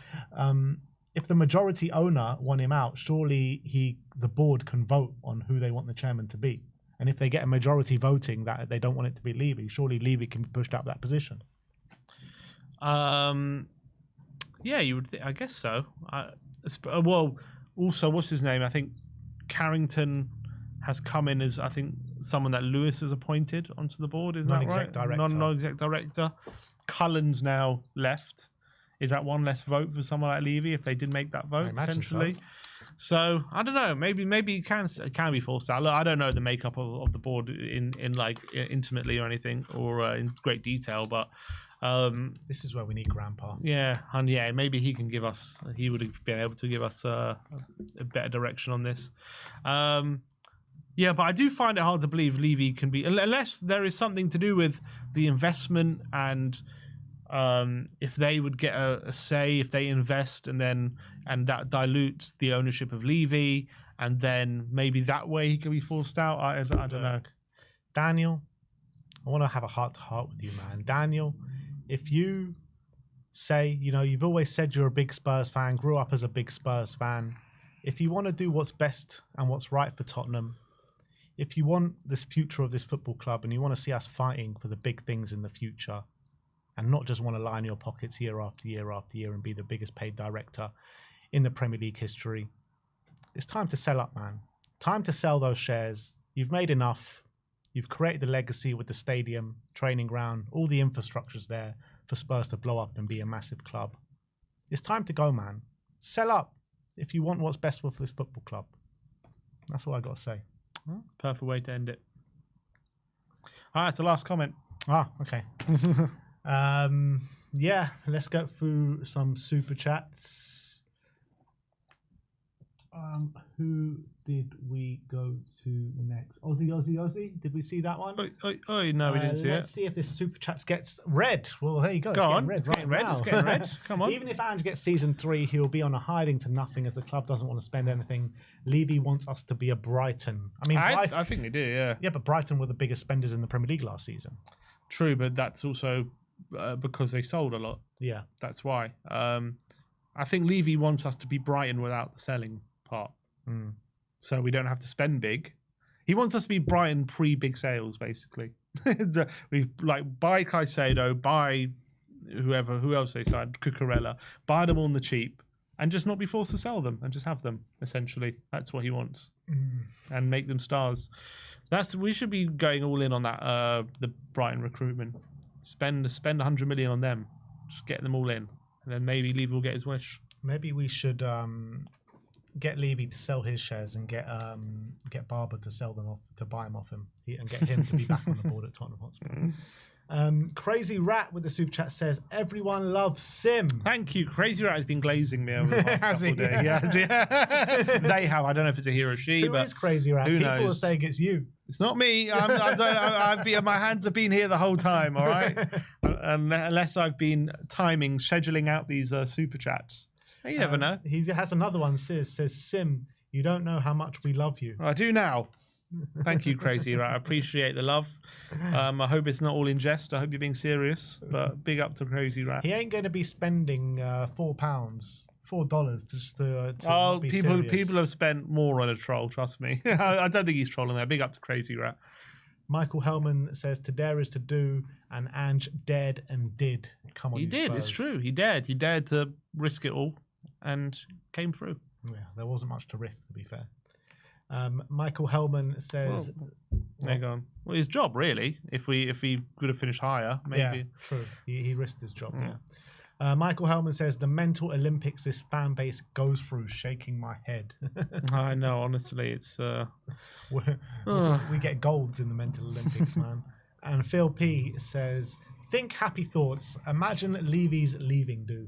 If the majority owner want him out, surely the board can vote on who they want the chairman to be. And if they get a majority voting that they don't want it to be Levy, surely Levy can be pushed out of that position. Yeah, you would I guess so. Well, also, what's his name? I think Carrington has come in as, I think, someone that Lewis has appointed onto the board. Isn't that right? Non-exec director. Cullen's now left. Is that one less vote for someone like Levy if they did make that vote, potentially? So I don't know. Maybe it can be forced out. Look, I don't know the makeup of the board in like intimately or anything, or in great detail, but this is where we need Grandpa. Yeah, and maybe he can give us. He would have been able to give us a better direction on this. Yeah, but I do find it hard to believe Levy can be, unless there is something to do with the investment, and if they would get a say, if they invest, and that dilutes the ownership of Levy, and then maybe that way he can be forced out. I don't know. Daniel, I want to have a heart-to-heart with you, man. Daniel, if you say, you've always said you're a big Spurs fan, grew up as a big Spurs fan. If you want to do what's best and what's right for Tottenham, if you want this future of this football club and you want to see us fighting for the big things in the future, and not just want to line your pockets year after year after year and be the biggest paid director in the Premier League history. It's time to sell up, man. Time to sell those shares. You've made enough. You've created the legacy with the stadium, training ground, all the infrastructure's there for Spurs to blow up and be a massive club. It's time to go, man. Sell up if you want what's best for this football club. That's all I got to say. Well, perfect way to end it. All right, it's the last comment. Ah, okay. Yeah, let's go through some super chats. Who did we go to next? Aussie. Did we see that one? Oh, no, we didn't see it. Let's see if this super chat gets read. Well, there you go. Go on. It's getting red. It's getting red. Come on. Even if Ange gets season 3, he'll be on a hiding to nothing as the club doesn't want to spend anything. Levy wants us to be a Brighton. I mean, I think they do, yeah. Yeah, but Brighton were the biggest spenders in the Premier League last season. True, but that's also because they sold a lot. Yeah. That's why. I think Levy wants us to be Brighton without the selling part. So we don't have to spend big. He wants us to be Brighton pre-big sales, basically. We buy Caicedo, buy who else they signed, Cucurella, buy them all on the cheap, and just not be forced to sell them and just have them. Essentially, that's what he wants, and make them stars. We should be going all in on that. The Brighton recruitment, spend 100 million on them, just get them all in, and then maybe Levy will get his wish. Maybe we should get Levy to sell his shares and get Barber to sell them off, to buy them off him, and get him to be back on the board at Tottenham Hotspur. Crazy Rat with the super chat says, everyone loves Sim. Thank you. Crazy Rat has been glazing me over the past couple of days. Yeah. They have. I don't know if it's a he or a she. Who is Crazy Rat? People are saying it's you. It's not me. My hands have been here the whole time, all right? Unless I've been scheduling out these super chats. You never know. He has another one says, Sim, you don't know how much we love you. I do now. Thank you, Crazy Rat. I appreciate the love. I hope it's not all in jest. I hope you're being serious. But big up to Crazy Rat. He ain't going to be spending $4 just to be serious. People have spent more on a troll, trust me. I don't think he's trolling there. Big up to Crazy Rat. Michael Hellman says, to dare is to do, and Ange dared and did. Come on, he did. Spurs. It's true. He dared to risk it all and came through. Yeah, there wasn't much to risk, to be fair. Michael Hellman says, there you go. Well, his job, really. If we could have finished higher, maybe. Yeah, true. He risked his job. Yeah. Michael Hellman says, the mental Olympics this fan base goes through, shaking my head. I know, honestly, it's we get golds in the mental Olympics, man. And Phil P says, think happy thoughts. Imagine Levy's leaving, do.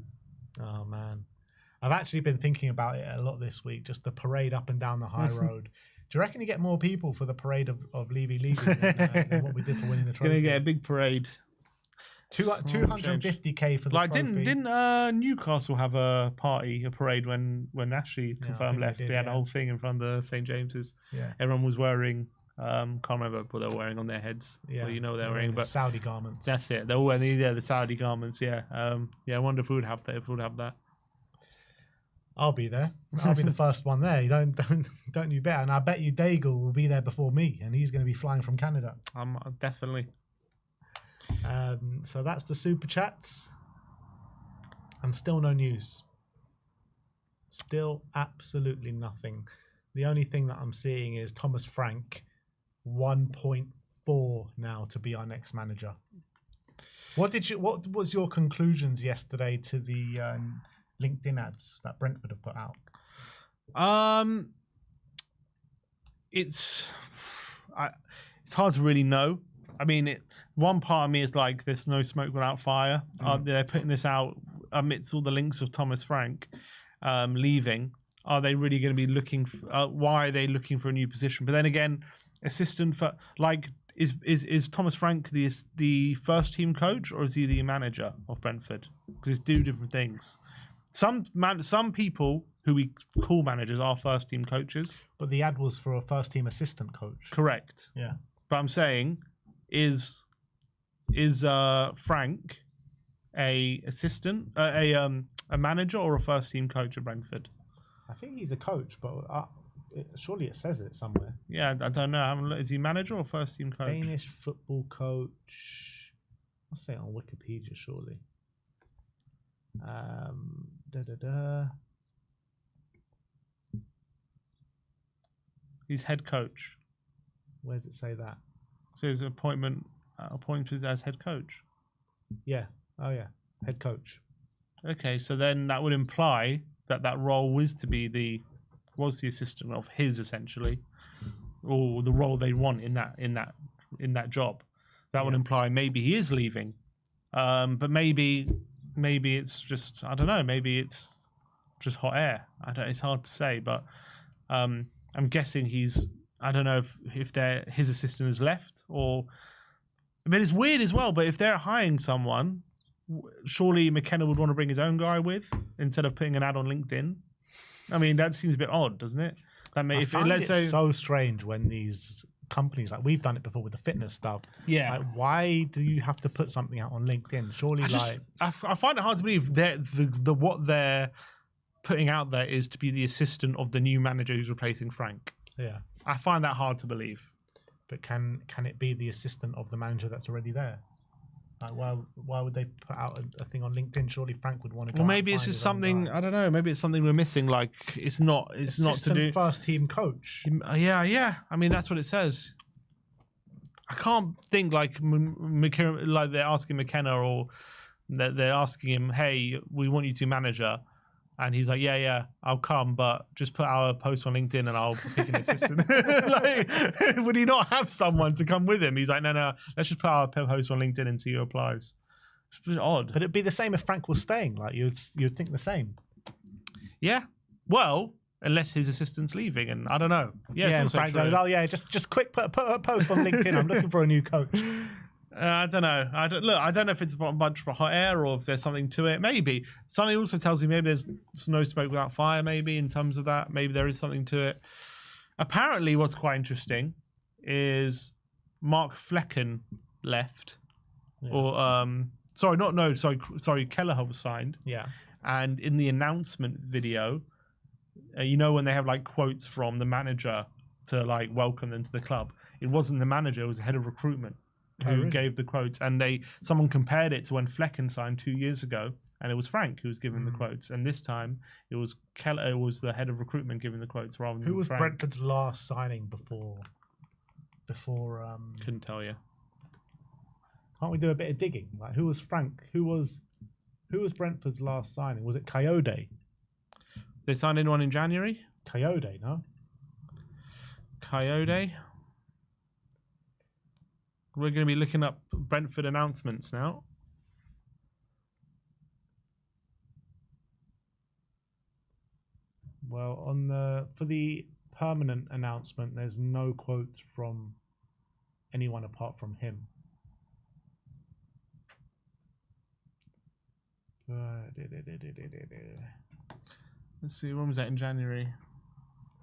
Oh man, I've actually been thinking about it a lot this week. Just the parade up and down the high road. Do you reckon you get more people for the parade of Levy leaving than what we did for winning the trophy? Gonna get a big parade. 250k for the trophy. Didn't Newcastle have a parade when Ashley confirmed left? They had a whole thing in front of the St James's. Yeah, everyone was wearing. Can't remember what they were wearing on their heads. Yeah, well, they're wearing but Saudi garments. That's it. They're all wearing the Saudi garments. Yeah, I wonder if we would have that. If we would have that. I'll be there. I'll be the first one there. You don't you bet. And I bet you Daigle will be there before me, and he's going to be flying from Canada. Definitely. So that's the super chats, and still no news. Still absolutely nothing. The only thing that I'm seeing is Thomas Frank, 1.4 now to be our next manager. What was your conclusions yesterday to the LinkedIn ads that Brentford have put out? It's hard to really know. I mean, one part of me is like, there's no smoke without fire. They're putting this out amidst all the links of Thomas Frank leaving. Are they really going to be looking for, why are they looking for a new position? But then again, assistant for, like, is Thomas Frank the first team coach, or is he the manager of Brentford? Because it's two different things. Some people who we call managers are first team coaches. But the ad was for a first team assistant coach. Correct. Yeah. But I'm saying, is Frank a assistant, a manager, or a first team coach at Brentford? I think he's a coach, but surely it says it somewhere. Yeah, I don't know. Is he manager or first team coach? Danish football coach. I'll say it on Wikipedia, surely. He's head coach. Where does it say that? So his appointed as head coach. Yeah. Oh, yeah. Head coach. Okay, so then that would imply that that role was the assistant of his, essentially, or the role they want in that job. That would imply maybe he is leaving, but maybe it's just, I don't know. Maybe it's just hot air. It's hard to say, but I'm guessing he's. I don't know if his assistant has left, or. I mean, it's weird as well. But if they're hiring someone, surely McKenna would want to bring his own guy with instead of putting an ad on LinkedIn. I mean, that seems a bit odd, doesn't it? I find it so strange when these companies, like we've done it before with the fitness stuff. Yeah. Like, why do you have to put something out on LinkedIn? Surely, I find it hard to believe that what they're putting out there is to be the assistant of the new manager who's replacing Frank. Yeah. I find that hard to believe. But can it be the assistant of the manager that's already there? Like, why would they put out a thing on LinkedIn? Surely Frank would want to go. Well, maybe it's just something, I don't know. Maybe it's something we're missing. Like it's not to do first team coach. Yeah. I mean, that's what it says. I can't think like McKenna, like they're asking McKenna or they're asking him, "Hey, we want you to manager," and he's like, "Yeah, I'll come, but just put our post on LinkedIn and I'll pick an assistant." Like, would he not have someone to come with him? He's like, "No, let's just put our post on LinkedIn and see who applies." It's a bit odd. But it'd be the same if Frank was staying. Like you'd think the same. Yeah. Well, unless his assistant's leaving, and I don't know. Yeah, and Frank goes, "Oh yeah, just quick put a post on LinkedIn. I'm looking for a new coach." I don't know. I don't know if it's a bunch of hot air or if there's something to it. Maybe something also tells me maybe there's no smoke without fire. Maybe in terms of that, maybe there is something to it. Apparently, what's quite interesting is Mark Flecken left, sorry, Kelleher was signed. Yeah, and in the announcement video, when they have like quotes from the manager to like welcome them to the club, it wasn't the manager; it was the head of recruitment who gave the quotes, and someone compared it to when Flecken signed 2 years ago, and it was Frank who was giving the quotes, and this time it was Keller was the head of recruitment giving the quotes rather than who was Frank. Brentford's last signing before couldn't tell you. Can't we do a bit of digging? Like who was Frank? Who was Brentford's last signing? Was it Coyote? They signed anyone in January? Coyote, no? Coyote? We're going to be looking up Brentford announcements now. Well, for the permanent announcement, there's no quotes from anyone apart from him. Let's see, when was that in January?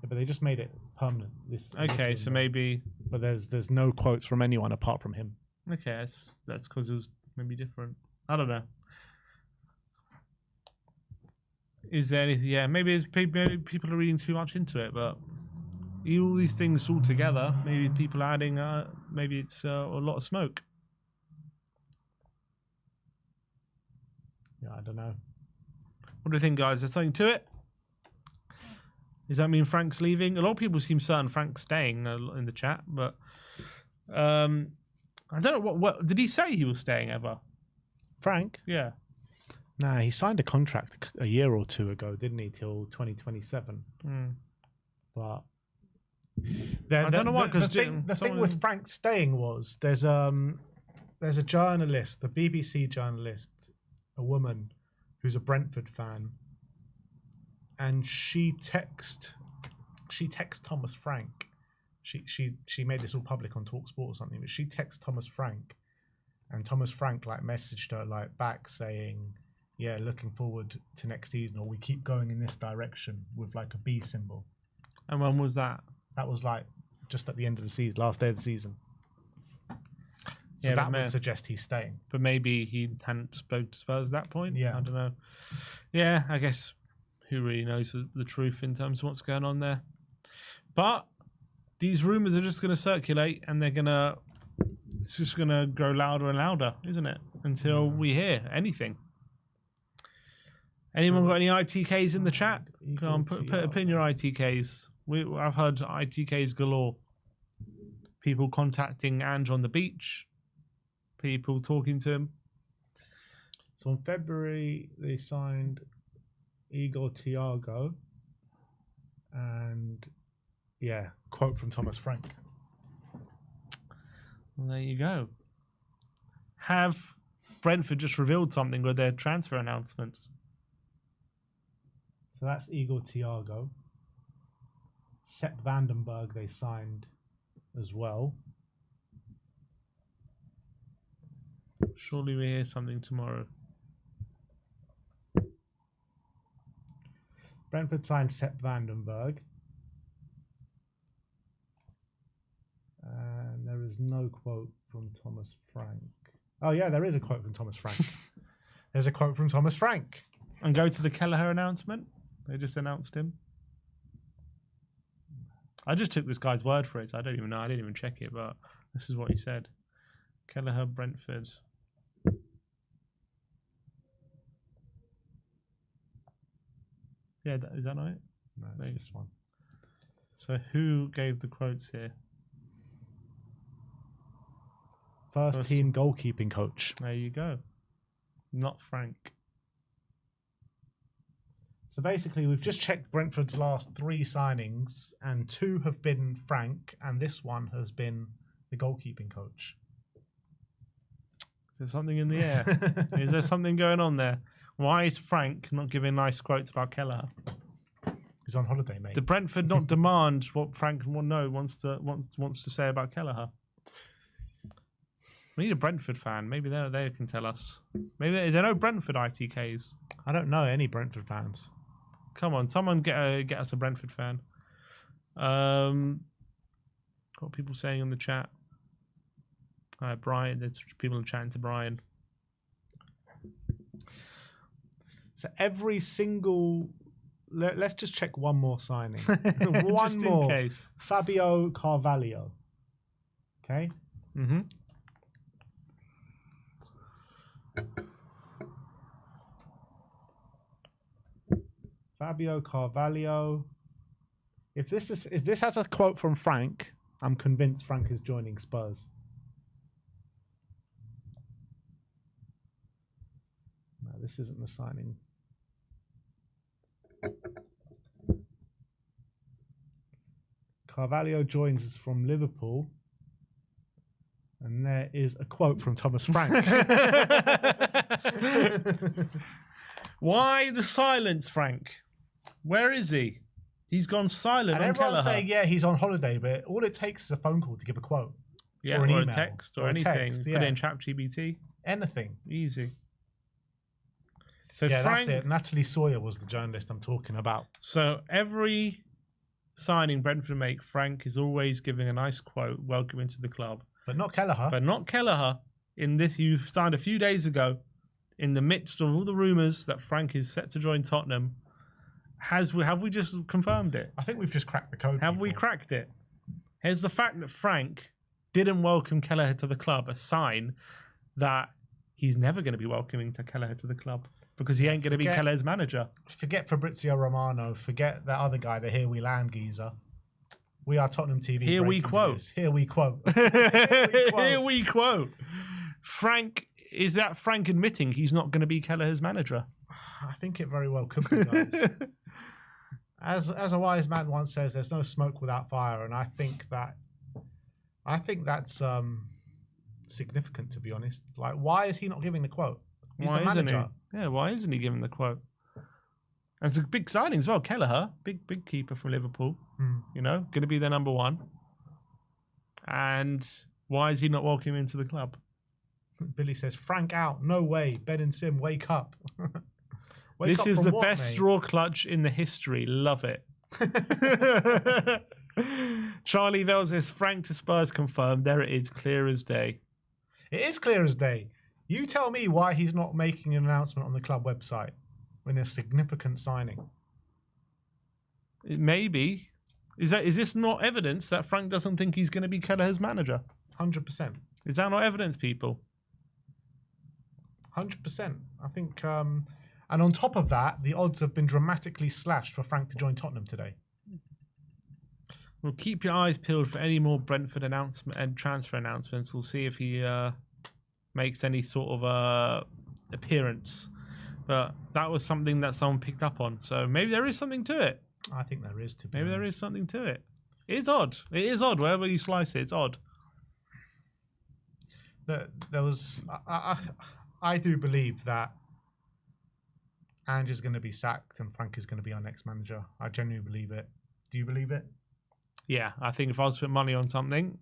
Yeah, but they just made it permanent. So maybe. But there's no quotes from anyone apart from him. Okay, that's because it was maybe different. I don't know. Is there anything? Yeah, maybe people are reading too much into it, but all these things all together, maybe people are adding. Maybe it's a lot of smoke. Yeah, I don't know. What do you think, guys? Is there something to it? Does that mean Frank's leaving? A lot of people seem certain Frank's staying in the chat, but I don't know what did he say he was staying ever? Frank? Yeah. Nah, he signed a contract a year or two ago, didn't he? Till 2027. But I don't know why. Because the thing with Frank staying was there's a journalist, the BBC journalist, a woman who's a Brentford fan. And she texts Thomas Frank. She made this all public on TalkSport or something. But she texts Thomas Frank, and Thomas Frank like messaged her like back saying, "Yeah, looking forward to next season, or we keep going in this direction," with like a B symbol. And when was that? That was like just at the end of the season, last day of the season. So yeah, that would suggest he's staying. But maybe he hadn't spoke to Spurs at that point. Yeah, I don't know. Yeah, I guess. Who really knows the truth in terms of what's going on there? But these rumours are just going to circulate, and it's just going to grow louder and louder, isn't it? until we hear anything. Anyone got any ITKs in the chat? Come on, put in your ITKs. I've heard ITKs galore. People contacting Ange on the beach. People talking to him. So in February, they signed Igor Thiago. And, yeah, quote from Thomas Frank. Well, there you go. Have Brentford just revealed something with their transfer announcements? So that's Igor Thiago. Sepp Vandenberg they signed as well. Surely we hear something tomorrow. Brentford signed Sepp Vandenberg. And there is no quote from Thomas Frank. Oh, yeah, there is a quote from Thomas Frank. There's a quote from Thomas Frank. And go to the Kelleher announcement. They just announced him. I just took this guy's word for it. So I don't even know. I didn't even check it, but this is what he said. Kelleher, Brentford. Yeah, is that right? No, it's this one. So who gave the quotes here? First team goalkeeping coach. There you go. Not Frank. So basically, we've just checked Brentford's last 3 signings, and 2 have been Frank, and this one has been the goalkeeping coach. Is there something in the air? Is there something going on there? Why is Frank not giving nice quotes about Kelleher? He's on holiday, mate. Did Brentford not demand what Frank wants to say about Kelleher? We need a Brentford fan. Maybe they can tell us. Maybe is there no Brentford ITKs? I don't know any Brentford fans. Come on, someone get us a Brentford fan. What are people saying in the chat? Brian, there's people chatting to Brian. So every single... Let's just check one more signing. One just more. in case. Fabio Carvalho. Okay? Mm-hmm. Fabio Carvalho. If this has a quote from Frank, I'm convinced Frank is joining Spurs. No, this isn't the signing. Carvalho joins us from Liverpool. And there is a quote from Thomas Frank. Why the silence, Frank? Where is he? He's gone silent. And on everyone's Kelleher. saying, yeah, he's on holiday, but all it takes is a phone call to give a quote. Yeah, or an or email, a text or or a anything. text, Put yeah. it in ChatGPT. Anything. Easy. So Yeah, Frank, that's it. Natalie Sawyer was the journalist I'm talking about. So every signing Brentford make, Frank is always giving a nice quote, welcoming to the club. But not Kelleher. But not Kelleher. In this, you signed a few days ago, in the midst of all the rumours that Frank is set to join Tottenham. Have we just confirmed it? I think we've just cracked the code. Have we cracked it? Here's the fact that Frank didn't welcome Kelleher to the club, a sign that he's never going to be welcoming to Kelleher to the club because he ain't going to be Kelleher's manager. Forget Fabrizio Romano. Forget that other guy, the Here We Land geezer. We are Tottenham TV. Here we quote. News. Here we quote. Here we quote. Frank, is that Frank admitting he's not going to be Kelleher's manager? I think it very well could be, guys. As a wise man once says, there's no smoke without fire, and I think that's significant, to be honest. Like, why is he not giving the quote? He's the manager. Yeah, why isn't he giving the quote? And it's a big signing as well. Kelleher, big keeper from Liverpool. You know, going to be their number 1. And why is he not welcoming into the club? Billy says, Frank out. No way. Ben and Sim, wake up. This is the best draw clutch in the history. Love it. Charlie Vell says, Frank to Spurs confirmed. There it is, clear as day. It is clear as day. You tell me why he's not making an announcement on the club website when a significant signing. Maybe. Is this not evidence that Frank doesn't think he's going to be Kelleher's manager? 100%. Is that not evidence, people? 100%. I think, and on top of that, the odds have been dramatically slashed for Frank to join Tottenham today. Well, keep your eyes peeled for any more Brentford announcement and transfer announcements. We'll see if he makes any sort of appearance. But that was something that someone picked up on. So maybe there is something to it. I think there is, to be Maybe honest. there is something to it. It is odd. It is odd. Wherever you slice it, it's odd. There was... I do believe that Ange is going to be sacked and Frank is going to be our next manager. I genuinely believe it. Do you believe it? Yeah, I think if I was to put money on something,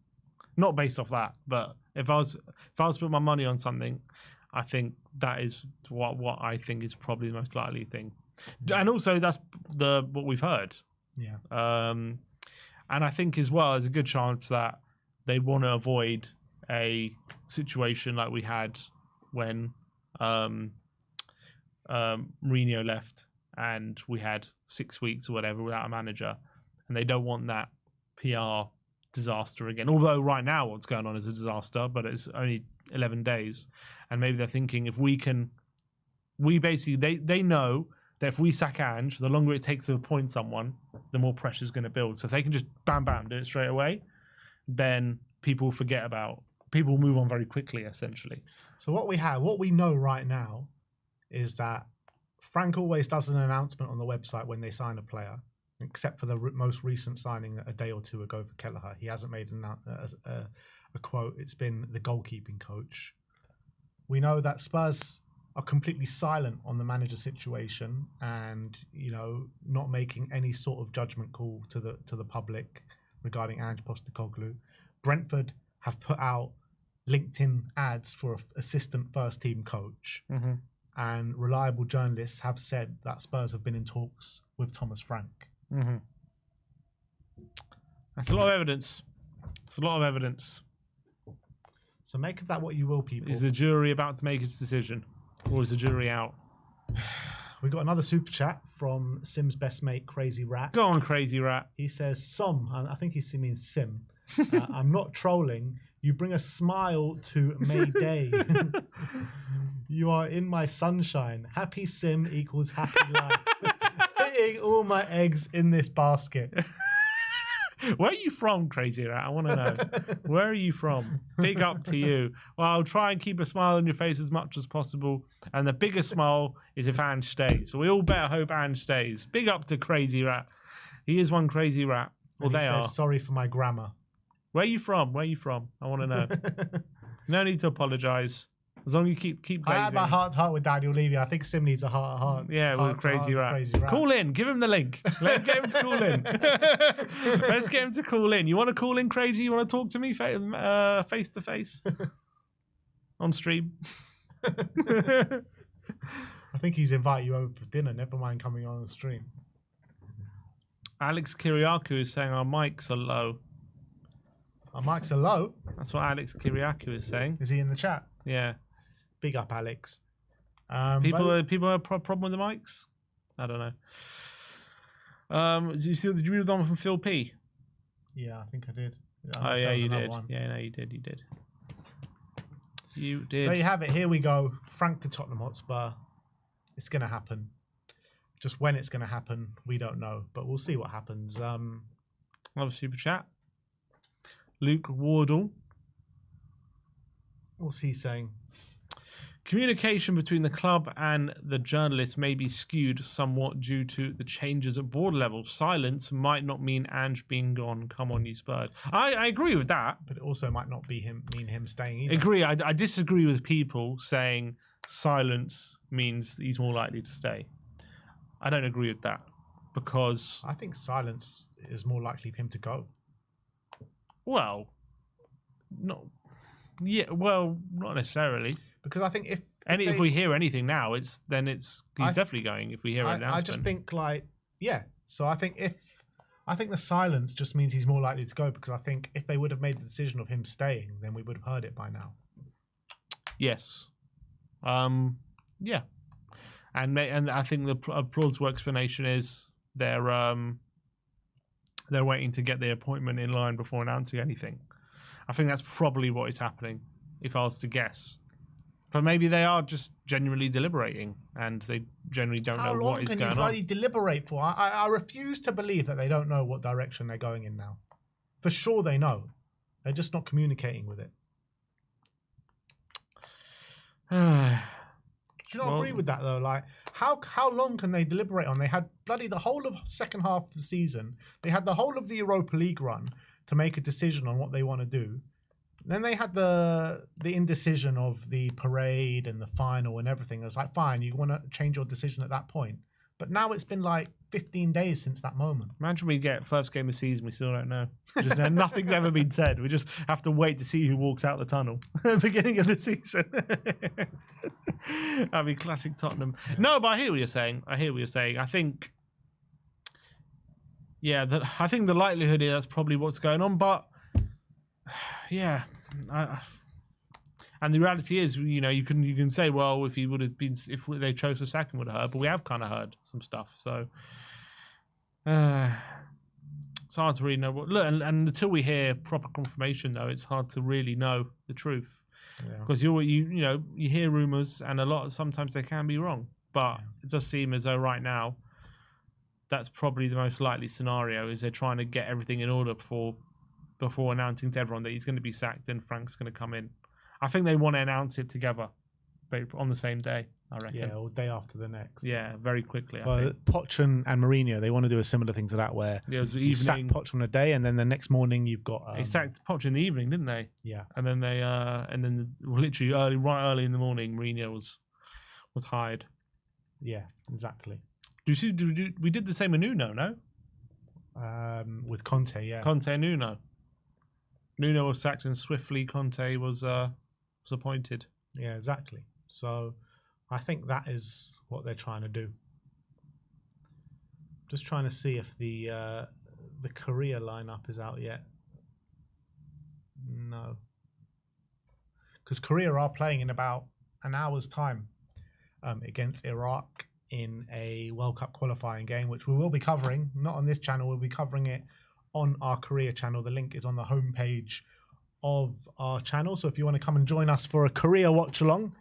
not based off that, but if I was to put my money on something, I think that is what I think is probably the most likely thing. And also that's what we've heard. Yeah. And I think as well there's a good chance that they want to avoid a situation like we had when Mourinho left and we had 6 weeks or whatever without a manager, and they don't want that PR disaster again. Although right now what's going on is a disaster, but it's only 11 days, and maybe they're thinking if they know that if we sack Ange, the longer it takes to appoint someone, the more pressure is going to build. So if they can just bam do it straight away, then people will move on very quickly, essentially. So what we know right now is that Frank always does an announcement on the website when they sign a player, except for the most recent signing a day or two ago for Kelleher. He hasn't made a quote. It's been the goalkeeping coach. We know that Spurs are completely silent on the manager situation and, not making any sort of judgment call to the public regarding Ange Postecoglou. Brentford have put out LinkedIn ads for an assistant first team coach. Mm-hmm. And reliable journalists have said that Spurs have been in talks with Thomas Frank. Mm-hmm. That's a lot of evidence. It's a lot of evidence. So make of that what you will, people. Is the jury about to make its decision? Or is the jury out? We got another super chat from Sim's best mate, Crazy Rat. Go on, Crazy Rat. He says, I think he means Sim. I'm not trolling. You bring a smile to May Day. You are in my sunshine. Happy Sim equals happy life. Putting all my eggs in this basket. Where are you from, Crazy Rat? I want to know. Where are you from? Big up to you. Well, I'll try and keep a smile on your face as much as possible. And the biggest smile is if Ange stays. So we all better hope Ange stays. Big up to Crazy Rat. He is one crazy rat. Well, they are. Sorry for my grammar. Where are you from? Where are you from? I want to know. No need to apologise. As long as you keep blazing. I had my heart with Daniel Levy. I think Sim needs a heart. Yeah, with Crazy Rat. Call in. Give him the link. Let's get him to call in. Let's get him to call in. You want to call in, Crazy? You want to talk to me face to face on stream? I think he's invited you over for dinner. Never mind coming on the stream. Alex Kiriakou is saying our mics are low. Our mics are low? That's what Alex Kiriakou is saying. Is he in the chat? Yeah. Big up, Alex. People have a problem with the mics? I don't know. Did you read the one from Phil P? Yeah, I think I did. Oh, yeah, you did. Yeah, no, you did. You did. So there you have it. Here we go. Frank to Tottenham Hotspur. It's going to happen. Just when it's going to happen, we don't know. But we'll see what happens. Another super chat. Luke Wardle. What's he saying? Communication between the club and the journalists may be skewed somewhat due to the changes at board level. Silence might not mean Ange being gone. Come on, you Spurs. I agree with that. But it also might not be mean him staying either. Agree. I disagree with people saying silence means he's more likely to stay. I don't agree with that because... I think silence is more likely for him to go. Well, no. Yeah, well, not necessarily. Because I think if we hear anything now, he's definitely going. If we hear an announcement, I just think So I think the silence just means he's more likely to go because I think if they would have made the decision of him staying, then we would have heard it by now. Yes. Yeah. And I think the plausible explanation is they're waiting to get the appointment in line before announcing anything. I think that's probably what is happening, if I was to guess. But maybe they are just genuinely deliberating, and they generally don't know what is going on. How long can you bloody deliberate for? I refuse to believe that they don't know what direction they're going in now. For sure they know. They're just not communicating with it. Do you not agree with that, though? Like, how long can they deliberate on? They had bloody the whole of second half of the season. They had the whole of the Europa League run to make a decision on what they want to do. Then they had the indecision of the parade and the final and everything. It was like, fine, you want to change your decision at that point. But now it's been like 15 days since that moment. Imagine we get first game of the season, we still don't know. Nothing's ever been said. We just have to wait to see who walks out the tunnel at the beginning of the season. That'd be classic Tottenham. Yeah. No, but I hear what you're saying. I think, yeah, I think the likelihood is that's probably what's going on. But yeah, and the reality is, you know, you can say, well, if they chose to sack him, would have heard. But we have kind of heard some stuff, so it's hard to really know what. Look, and until we hear proper confirmation, though, it's hard to really know the truth, because you hear rumors, and sometimes they can be wrong. But it does seem as though right now, that's probably the most likely scenario. Is they're trying to get everything in order before announcing to everyone that he's going to be sacked and Frank's going to come in. I think they want to announce it together on the same day, I reckon. Yeah, or day after the next. Yeah, very quickly, I think. Poch and Mourinho, they want to do a similar thing to that, where you sack Poch on a day, and then the next morning you've got... they sacked Poch in the evening, didn't they? Yeah. And then literally right early in the morning, Mourinho was hired. Yeah, exactly. We did the same with Nuno, no? With Conte, yeah. Conte and Nuno. Nuno was sacked and swiftly Conte was appointed. Yeah, exactly. So I think that is what they're trying to do. Just trying to see if the Korea lineup is out yet. No. Because Korea are playing in about an hour's time against Iraq in a World Cup qualifying game, which we will be covering, not on this channel, we'll be covering it on our Korea channel. The link is on the homepage of our channel. So if you want to come and join us for a Korea watch along,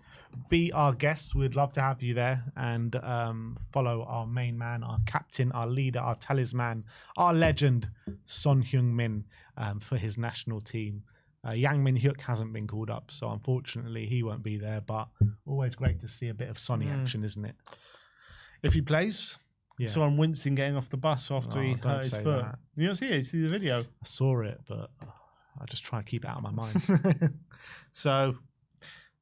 be our guest. We'd love to have you there, and follow our main man, our captain, our leader, our talisman, our legend, Son Heung-min, for his national team. Yang Min-hyuk hasn't been called up, so unfortunately he won't be there, but always great to see a bit of Sonny action, isn't it? If he plays, saw him wincing getting off the bus after he hurt his foot. That. You don't see it? You see the video? I saw it, but I just try to keep it out of my mind. So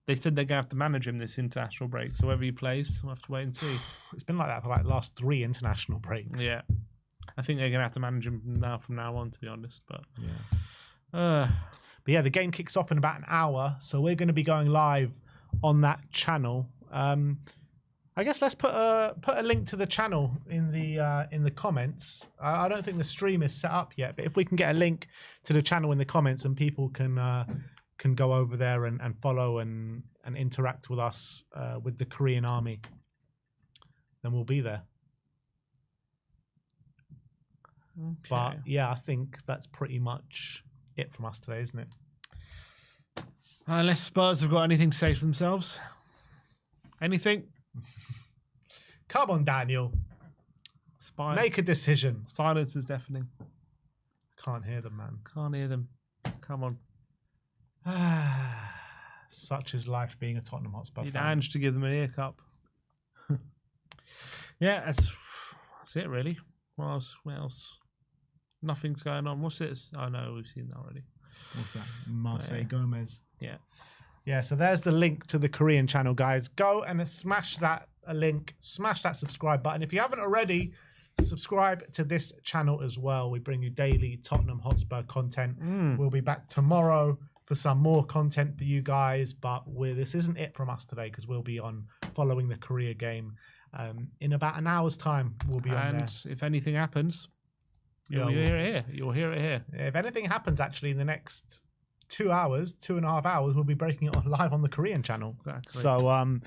they said they're going to have to manage him this international break. So whether he plays, we'll have to wait and see. It's been like that for like the last 3 international breaks. Yeah. I think they're going to have to manage him from now on, to be honest. But yeah, the game kicks off in about an hour. So we're going to be going live on that channel. I guess let's put a link to the channel in the comments. I don't think the stream is set up yet, but if we can get a link to the channel in the comments and people can go over there and follow and interact with us with the Korean army, then we'll be there. Okay. But yeah, I think that's pretty much it from us today, isn't it? Unless Spurs have got anything to say for themselves. Anything? Come on, Daniel. Spies. Make a decision. Silence is deafening. Can't hear them, man. Can't hear them. Come on. Such is life being a Tottenham Hotspur fan. Need Ange to give them an ear cup. Yeah, that's it, really. What else? Nothing's going on. What's this? Oh, no, we've seen that already. What's that? Marseille Gomez. Yeah. Yeah, so there's the link to the Korean channel, guys. Go and smash that link. Smash that subscribe button. If you haven't already, subscribe to this channel as well. We bring you daily Tottenham Hotspur content. We'll be back tomorrow for some more content for you guys, but this isn't it from us today, because we'll be on following the Korea game in about an hour's time. We'll be on there. And if anything happens, you'll hear it here. You'll hear it here. If anything happens, actually, in the next 2.5 hours, we'll be breaking it live on the Korean channel. Exactly. So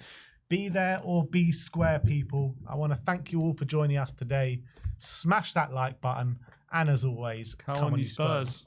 be there or be square, people. I want to thank you all for joining us today. Smash that like button, and as always, come on, you Spurs.